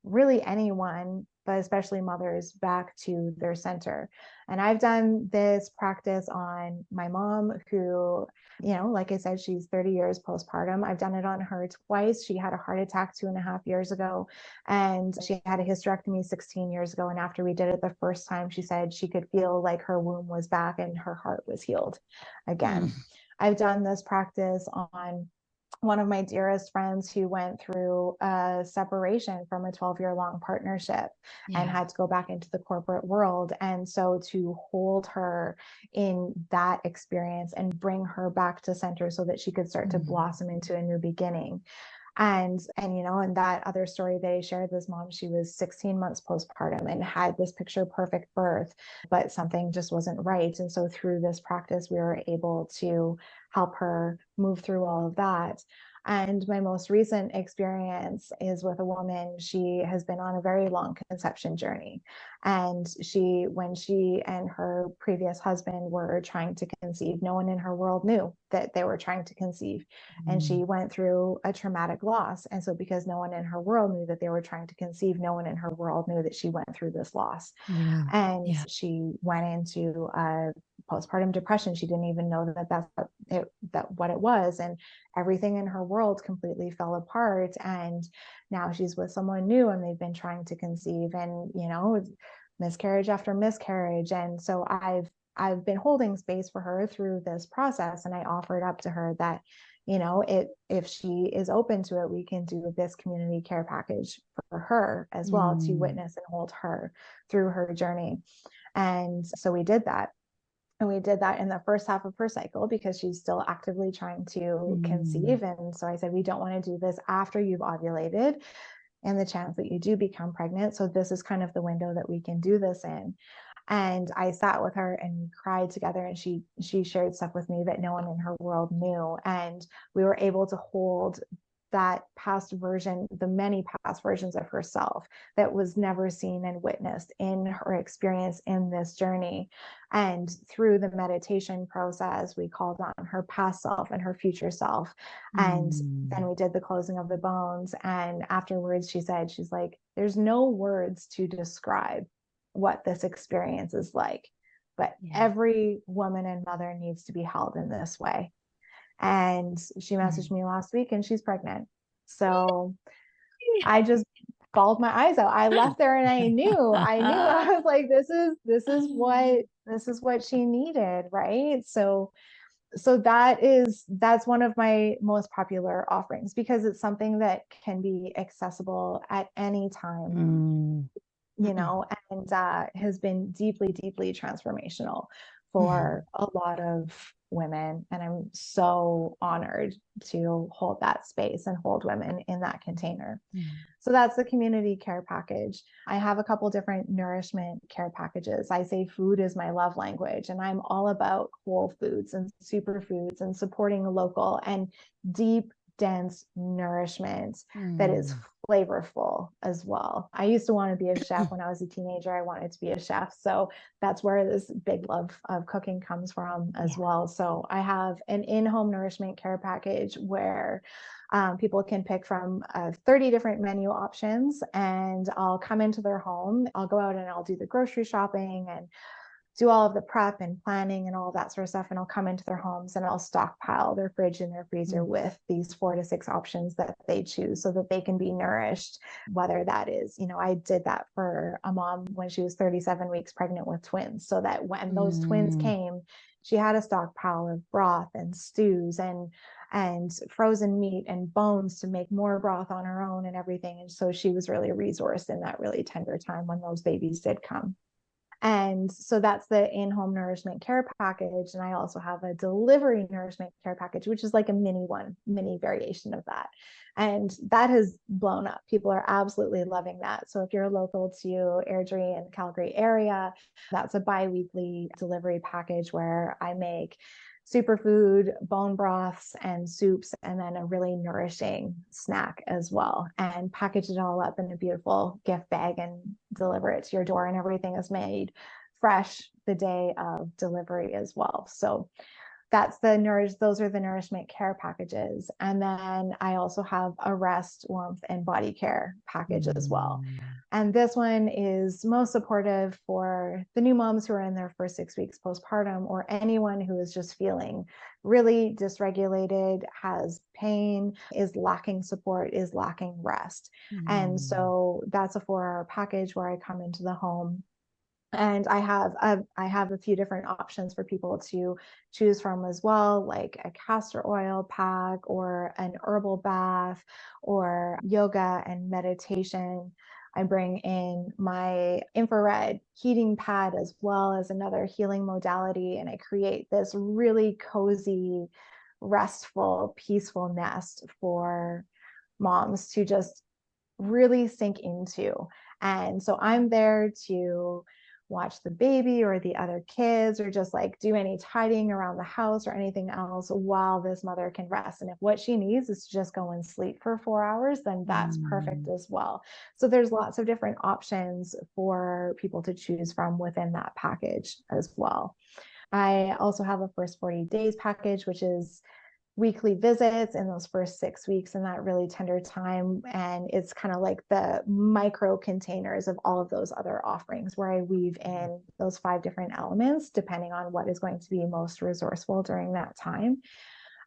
really anyone, but especially mothers, back to their center. And I've done this practice on my mom, who, like I said, she's 30 years postpartum. I've done it on her twice. She had a heart attack 2.5 years ago, and she had a hysterectomy 16 years ago. And after we did it the first time, she said she could feel like her womb was back and her heart was healed again. I've done this practice on one of my dearest friends who went through a separation from a 12-year-long partnership and had to go back into the corporate world. And so to hold her in that experience and bring her back to center so that she could start to blossom into a new beginning. And that other story that I shared, this mom, she was 16 months postpartum and had this picture perfect birth, but something just wasn't right. And so through this practice, we were able to help her move through all of that. And my most recent experience is with a woman. She has been on a very long conception journey. And when she and her previous husband were trying to conceive, no one in her world knew that they were trying to conceive. And she went through a traumatic loss. And so because no one in her world knew that they were trying to conceive, no one in her world knew that she went through this loss. And she went into postpartum depression. She didn't even know that what it was. And everything in her world completely fell apart. And now she's with someone new, and they've been trying to conceive, and miscarriage after miscarriage. And so I've been holding space for her through this process. And I offered up to her that, if she is open to it, we can do this community care package for her as well, to witness and hold her through her journey. And so we did that. And we did that in the first half of her cycle because she's still actively trying to conceive. And so I said, we don't want to do this after you've ovulated and the chance that you do become pregnant. So this is kind of the window that we can do this in. And I sat with her and we cried together, and she shared stuff with me that no one in her world knew. And we were able to hold that past version, the many past versions of herself that was never seen and witnessed in her experience in this journey. And through the meditation process, we called on her past self and her future self. And then we did the closing of the bones. And afterwards, she's like, there's no words to describe what this experience is like, but every woman and mother needs to be held in this way. And she messaged me last week, and she's pregnant. So I just bawled my eyes out. I left there and I knew I was like, this is what she needed. Right. So that's one of my most popular offerings, because it's something that can be accessible at any time, and has been deeply, deeply transformational for a lot of women. And I'm so honored to hold that space and hold women in that container. So that's the community care package. I have a couple different nourishment care packages. I say food is my love language, and I'm all about whole foods and superfoods and supporting the local and deep, dense nourishment that is flavorful as well. I used to want to be a chef when I was a teenager. I wanted to be a chef. So that's where this big love of cooking comes from as well. So I have an in-home nourishment care package where people can pick from 30 different menu options, and I'll come into their home. I'll go out and I'll do the grocery shopping and do all of the prep and planning and all that sort of stuff. And I'll come into their homes and I'll stockpile their fridge and their freezer with these 4 to 6 options that they choose so that they can be nourished. Whether that is, I did that for a mom when she was 37 weeks pregnant with twins, so that when those twins came, she had a stockpile of broth and stews and frozen meat and bones to make more broth on her own and everything. And so she was really resourced in that really tender time when those babies did come. And so that's the in-home nourishment care package. And I also have a delivery nourishment care package, which is like a mini variation of that. And that has blown up. People are absolutely loving that. So if you're local to Airdrie and Calgary area, that's a bi-weekly delivery package where I make superfood, bone broths, and soups, and then a really nourishing snack as well, and package it all up in a beautiful gift bag and deliver it to your door. And everything is made fresh the day of delivery as well. So that's those are the nourishment care packages. And then I also have a rest, warmth, and body care package as well. And this one is most supportive for the new moms who are in their first 6 weeks postpartum, or anyone who is just feeling really dysregulated, has pain, is lacking support, is lacking rest. And so that's a 4-hour package where I come into the home. And I have a few different options for people to choose from as well, like a castor oil pack or an herbal bath or yoga and meditation. I bring in my infrared heating pad as well as another healing modality, and I create this really cozy, restful, peaceful nest for moms to just really sink into. And so I'm there to watch the baby or the other kids, or just like do any tidying around the house or anything else while this mother can rest. And if what she needs is to just go and sleep for 4 hours, then that's perfect as well. So there's lots of different options for people to choose from within that package as well. I also have a first 40 days package, which is weekly visits in those first 6 weeks in that really tender time. And it's kind of like the micro containers of all of those other offerings, where I weave in those 5 different elements depending on what is going to be most resourceful during that time.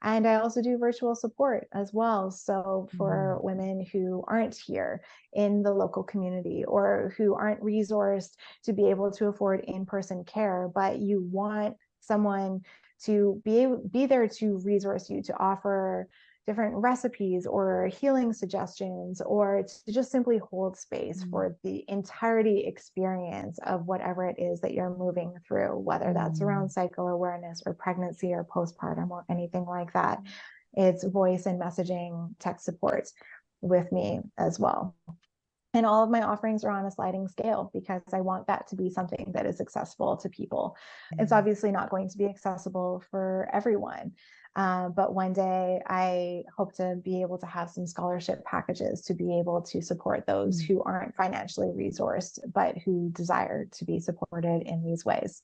And I also do virtual support as well. So for women who aren't here in the local community, or who aren't resourced to be able to afford in-person care, but you want someone to be there to resource you, to offer different recipes or healing suggestions, or to just simply hold space for the entirety experience of whatever it is that you're moving through, whether that's around cycle awareness or pregnancy or postpartum or anything like that. It's voice and messaging tech support with me as well. And all of my offerings are on a sliding scale because I want that to be something that is accessible to people. It's obviously not going to be accessible for everyone. But one day I hope to be able to have some scholarship packages to be able to support those who aren't financially resourced, but who desire to be supported in these ways.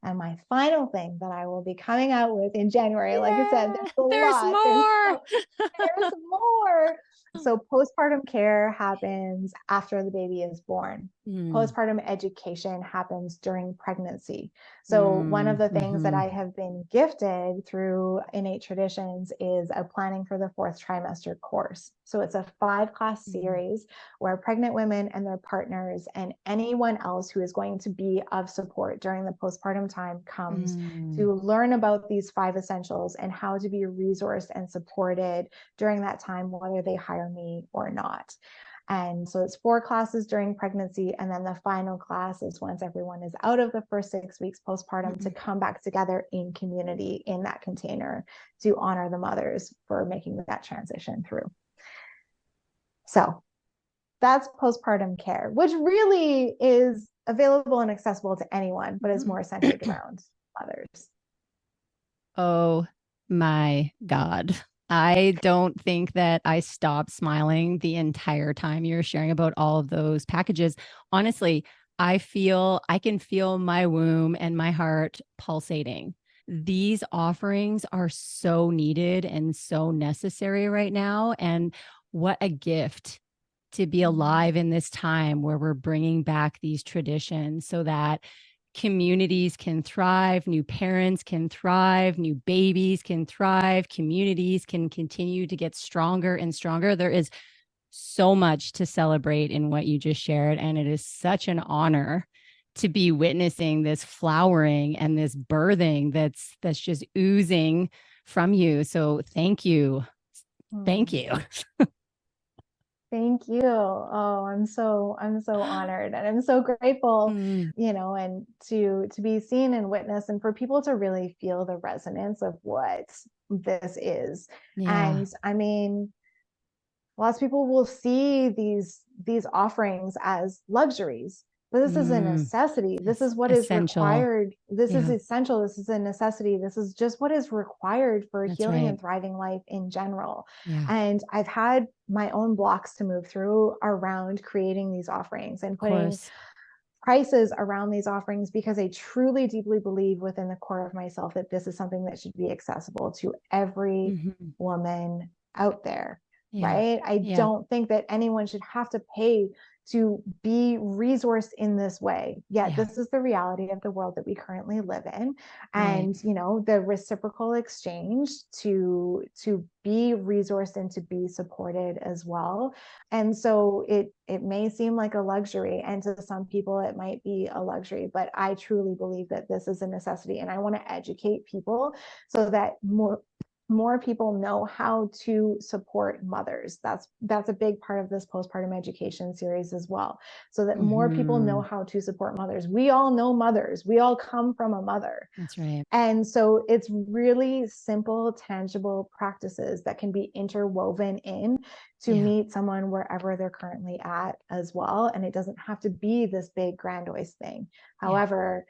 And my final thing that I will be coming out with in January, like I said, there's a lot. More. There's more. So postpartum care happens after the baby is born. Postpartum education happens during pregnancy. So one of the things that I have been gifted through Innate Traditions is a planning for the 4th trimester course. So it's a 5-class series where pregnant women and their partners and anyone else who is going to be of support during the postpartum time comes to learn about these 5 essentials and how to be resourced and supported during that time, whether they hire me or not. And so it's 4 classes during pregnancy. And then the final class is once everyone is out of the first 6 weeks postpartum to come back together in community in that container to honor the mothers for making that transition through. So that's postpartum care, which really is available and accessible to anyone, but is more centered around mothers. Oh my God. I don't think that I stopped smiling the entire time you're sharing about all of those packages. Honestly, I can feel my womb and my heart pulsating. These offerings are so needed and so necessary right now. And what a gift to be alive in this time where we're bringing back these traditions so that communities can thrive, new parents can thrive, new babies can thrive, communities can continue to get stronger and stronger. There is so much to celebrate in what you just shared, and it is such an honor to be witnessing this flowering and this birthing that's just oozing from you. So thank you. Thank you. Thank you. Oh, I'm so honored, and I'm so grateful, Mm, and to be seen and witnessed, and for people to really feel the resonance of what this is. yeah. And I mean, lots of people will see these offerings as luxuries, but this is a Mm, necessity. This it's is what is essential. required. This is Yeah, essential. This is a necessity. This is just what is required for that's healing right. and thriving life in general. Yeah, And I've had my own blocks to move through around creating these offerings and of putting course. prices around these offerings, because I truly deeply believe within the core of myself that this is something that should be accessible to every Hmm. woman out there, Yeah. right? I Yeah. don't think that anyone should have to pay to be resourced in this way. Yet Yeah. this is the reality of the world that we currently live in. Right. And the reciprocal exchange to be resourced and to be supported as well. And so it may seem like a luxury, and to some people it might be a luxury, but I truly believe that this is a necessity, and I want to educate people so that more people know how to support mothers. That's a big part of this postpartum education series as well, so that more people know Hmm. how to support mothers. We all know mothers. We all come from a mother. That's right. And so it's really simple, tangible practices that can be interwoven in to Yeah. meet someone wherever they're currently at as well. And it doesn't have to be this big, grandiose thing. Yeah. However,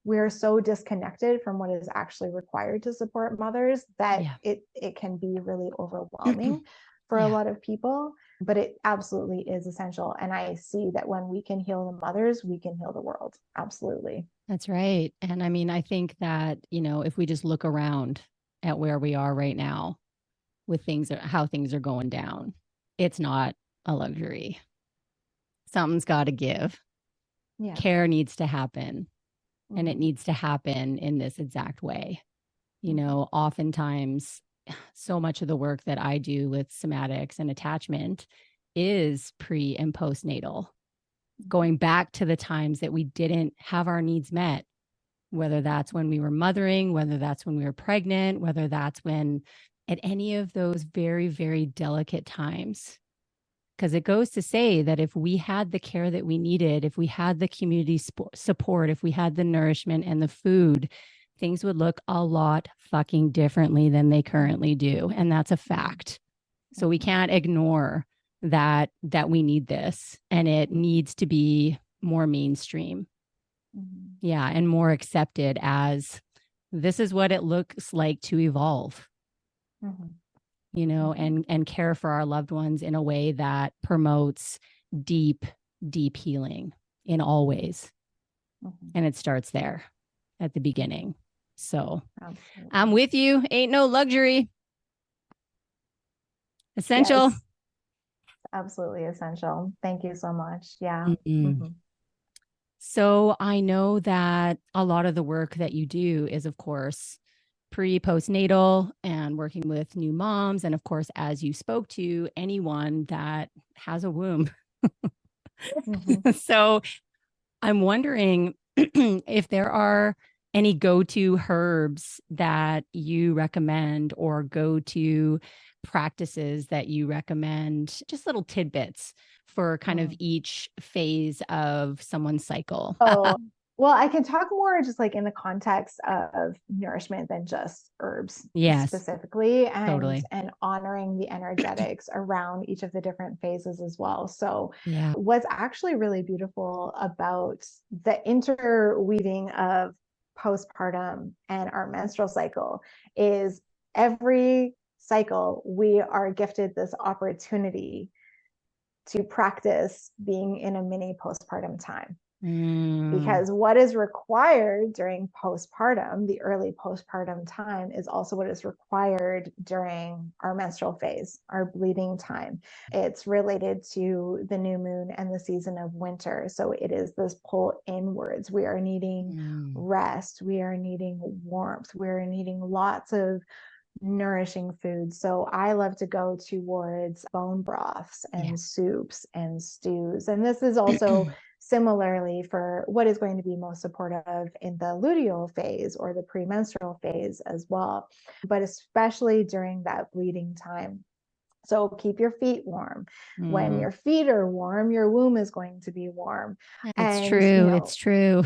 we're so disconnected from what is actually required to support mothers that Yeah. it can be really overwhelming for a Yeah. lot of people, but it absolutely is essential. And I see that when we can heal the mothers, we can heal the world. Absolutely. That's right. And I mean, I think that, if we just look around at where we are right now with things, how things are going down, it's not a luxury. Something's got to give. Yeah. Care needs to happen, and it Mm-hmm. needs to happen in this exact way. Mm-hmm. Oftentimes, so much of the work that I do with somatics and attachment is pre and postnatal, going back to the times that we didn't have our needs met, whether that's when we were mothering, whether that's when we were pregnant, whether that's when at any of those very, very delicate times. Because it goes to say that if we had the care that we needed, if we had the community support, if we had the nourishment and the food, things would look a lot fucking differently than they currently do. And that's a fact. So we Mm-hmm. can't ignore that we need this, and it needs to be more mainstream. Mm-hmm. Yeah, and more accepted as this is what it looks like to evolve, Mm-hmm. and care for our loved ones in a way that promotes deep, deep healing in all ways. Mm-hmm. And it starts there at the beginning. So I'm Absolutely. with you. Ain't no luxury. Essential. Yes, absolutely essential. Thank you so much. Yeah. Mm-mm. Mm-hmm. So I know that a lot of the work that you do is, of course, pre postnatal and working with new moms. And of course, as you spoke to, anyone that has a womb. Mm-hmm. So I'm wondering if there are any go to herbs that you recommend, or go to practices that you recommend, just little tidbits for kind of Mm. each phase of someone's cycle. Oh, well, I can talk more just like in the context of nourishment than just herbs Yes, specifically, and totally. honoring the energetics around each of the different phases as well. So Yeah. what's actually really beautiful about the interweaving of postpartum and our menstrual cycle is every cycle we are gifted this opportunity to practice being in a mini postpartum time, Mm, because what is required during postpartum, the early postpartum time, is also what is required during our menstrual phase, our bleeding time. It's related to the new moon and the season of winter. So it is this pull inwards. We are needing mm, rest, we are needing warmth, we're needing lots of nourishing foods. So I love to go towards bone broths yeah. and soups and stews. And this is also similarly for what is going to be most supportive in the luteal phase or the premenstrual phase as well, but especially during that bleeding time. So keep your feet warm. When Mm. your feet are warm, your womb is going to be warm. It's And, true. It's true.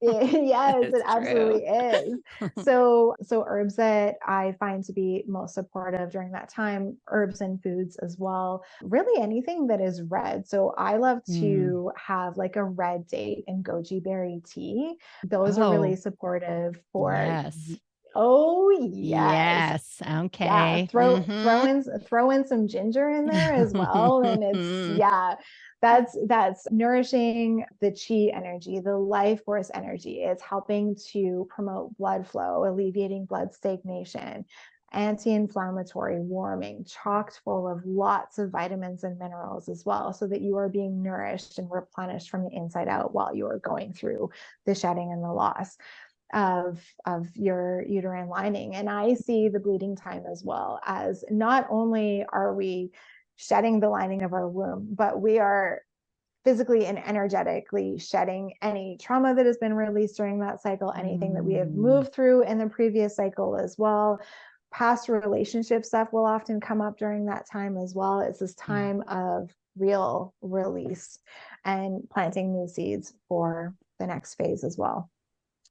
yes, it It's true. absolutely is. So herbs that I find to be most supportive during that time, herbs and foods as well. Really anything that is red. So I love Mm. to have like a red date and goji berry tea. Those are really Oh, supportive for, yes. oh yes. Yes. Yeah, Okay. throw in some ginger in there as well. And it's, Mm-hmm. yeah, that's nourishing the chi energy, the life force energy. It's helping to promote blood flow, alleviating blood stagnation, anti-inflammatory, warming, chocked full of lots of vitamins and minerals as well, so that you are being nourished and replenished from the inside out while you are going through the shedding and the loss of your uterine lining. And I see the bleeding time as well as, not only are we shedding the lining of our womb, but we are physically and energetically shedding any trauma that has been released during that cycle, anything that we have Mm. moved through in the previous cycle as well. Past relationship stuff will often come up during that time as well. It's this Yeah. time of real release and planting new seeds for the next phase as well.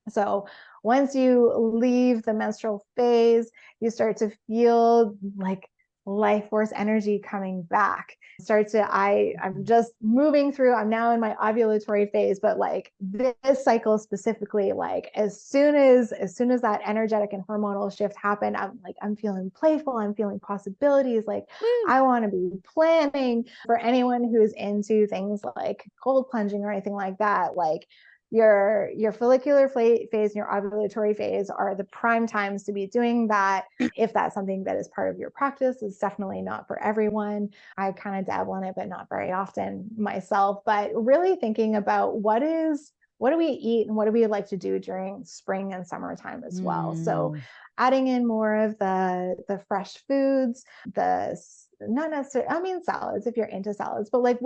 So once you leave the menstrual phase, you start to feel like life force energy coming back. I'm just moving through, I'm now in my ovulatory phase, but like this cycle specifically, like as soon as that energetic and hormonal shift happened, I'm feeling playful, I'm feeling possibilities. Like Woo. I want to be planning. For anyone who's into things like cold plunging or anything like that, like your follicular phase and your ovulatory phase are the prime times to be doing that. If that's something that is part of your practice, it's definitely not for everyone. I kind of dabble in it, but not very often myself. But really thinking about what do we eat and what do we like to do during spring and summertime as well. So Mm. adding in more of the fresh foods, the not necessarily, I mean, salads if you're into salads, but like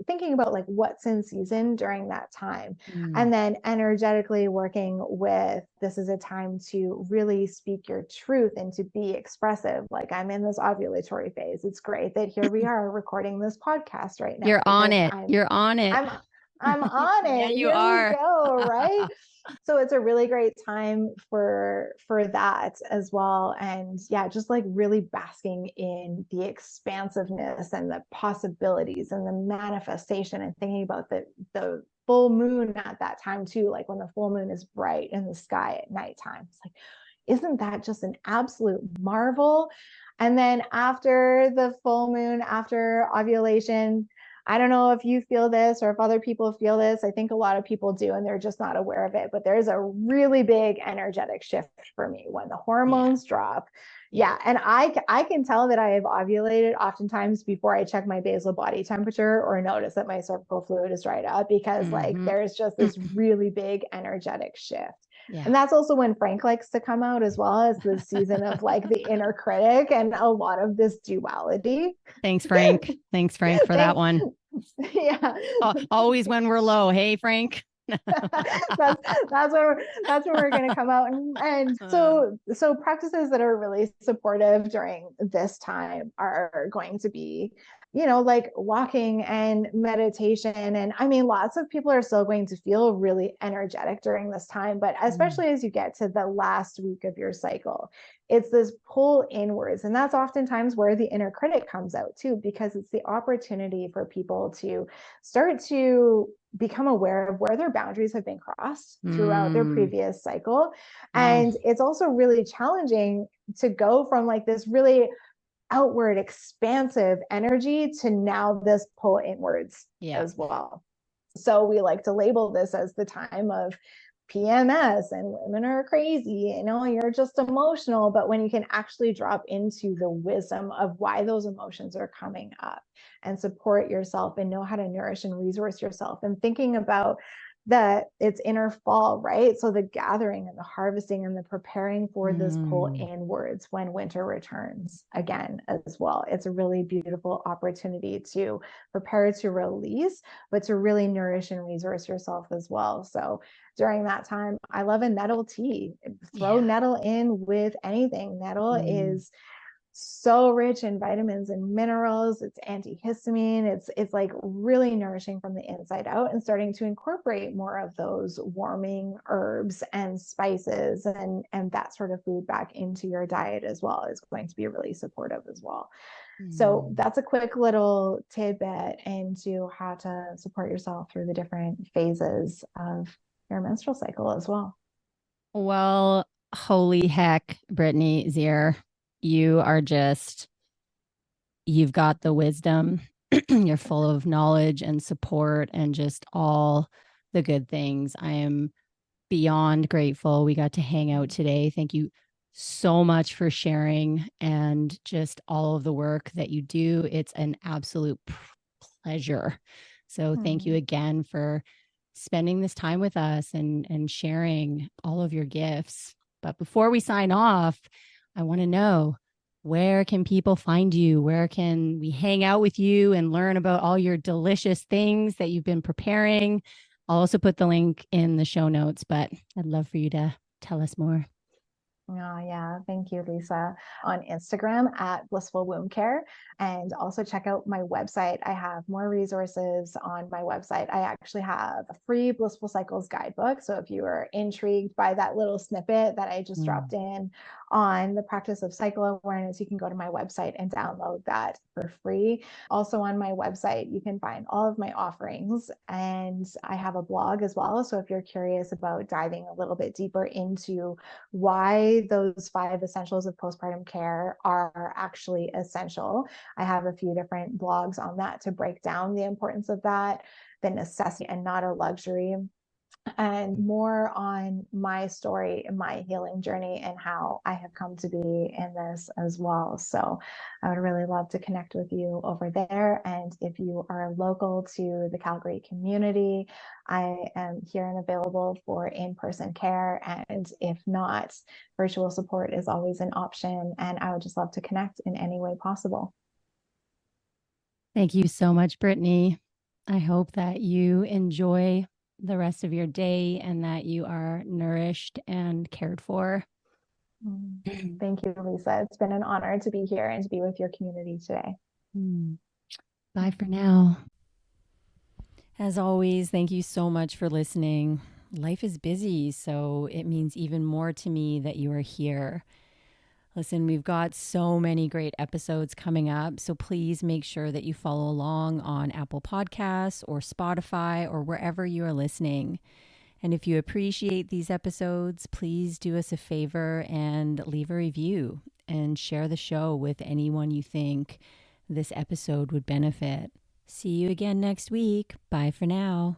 thinking about like what's in season during that time. Mm. And then energetically working with, this is a time to really speak your truth and to be expressive. Like I'm in this ovulatory phase. It's great that here we are recording this podcast right now You're on because it. You're on it. I'm I'm on Yeah, it. you Here we are. go, right? So it's a really great time for that as well. And yeah, just like really basking in the expansiveness and the possibilities and the manifestation, and thinking about the full moon at that time too, like when the full moon is bright in the sky at nighttime. It's like, isn't that just an absolute marvel? And then after the full moon, after ovulation, I don't know if you feel this or if other people feel this. I think a lot of people do, and they're just not aware of it. But there's a really big energetic shift for me when the Yeah. hormones drop. Yeah. Yeah. And I can tell that I have ovulated oftentimes before I check my basal body temperature or notice that my cervical fluid is dried up, because like Mm-hmm. there's just this really big energetic shift. Yeah. And that's also when Frank likes to come out, as well as the season of like the inner critic and a lot of this duality. Thanks, Frank. Thanks, Frank, for that Thank, one. yeah. Always when we're low. Hey, Frank. That's when we're going to come out. And so practices that are really supportive during this time are going to be, like walking and meditation. And I mean, lots of people are still going to feel really energetic during this time, but Mm. especially as you get to the last week of your cycle, it's this pull inwards. And that's oftentimes where the inner critic comes out too, because it's the opportunity for people to start to become aware of where their boundaries have been crossed throughout their Mm. previous cycle. Oh, And it's also really challenging to go from like this really outward expansive energy to now this pull inwards yeah. as well. So we like to label this as the time of PMS and women are crazy, you're just emotional. But when you can actually drop into the wisdom of why those emotions are coming up and support yourself and know how to nourish and resource yourself, and thinking about that it's inner fall, right? So the gathering and the harvesting and the preparing for this pull Mm. inwards when winter returns again as well. It's a really beautiful opportunity to prepare to release, but to really nourish and resource yourself as well. So during that time, I love a nettle tea. Throw Yeah. nettle in with anything. Nettle Mm. is so rich in vitamins and minerals. It's antihistamine. It's like really nourishing from the inside out, and starting to incorporate more of those warming herbs and spices and that sort of food back into your diet as well is going to be really supportive as well. So that's a quick little tidbit into how to support yourself through the different phases of your menstrual cycle as well. Well, holy heck, Brittany, Zeer, you are just, you've got the wisdom. You're full of knowledge and support and just all the good things. I am beyond grateful we got to hang out today. Thank you so much for sharing and just all of the work that you do. It's an absolute pleasure. So thank you again for spending this time with us and sharing all of your gifts. But before we sign off, I want to know, where can people find you? Where can we hang out with you and learn about all your delicious things that you've been preparing? I'll also put the link in the show notes, but I'd love for you to tell us more. Oh, yeah. Thank you, Lisa. On Instagram at Blissful Womb Care. And also check out my website. I have more resources on my website. I actually have a free Blissful Cycles guidebook. So if you are intrigued by that little snippet that I just dropped in on the practice of cycle awareness, you can go to my website and download that for free. Also on my website, you can find all of my offerings, and I have a blog as well. So if you're curious about diving a little bit deeper into why those 5 essentials of postpartum care are actually essential, I have a few different blogs on that to break down the importance of that, the necessity and not a luxury, and more on my story and my healing journey and how I have come to be in this as well. So I would really love to connect with you over there. And if you are local to the Calgary community, I am here and available for in-person care. And if not, virtual support is always an option. And I would just love to connect in any way possible. Thank you so much, Brittany. I hope that you enjoy the rest of your day and that you are nourished and cared for. Thank you, Lisa. It's been an honor to be here and to be with your community today. Bye for now. As always, thank you so much for listening. Life is busy, so it means even more to me that you are here. Listen, we've got so many great episodes coming up, so please make sure that you follow along on Apple Podcasts or Spotify or wherever you are listening. And if you appreciate these episodes, please do us a favor and leave a review and share the show with anyone you think this episode would benefit. See you again next week. Bye for now.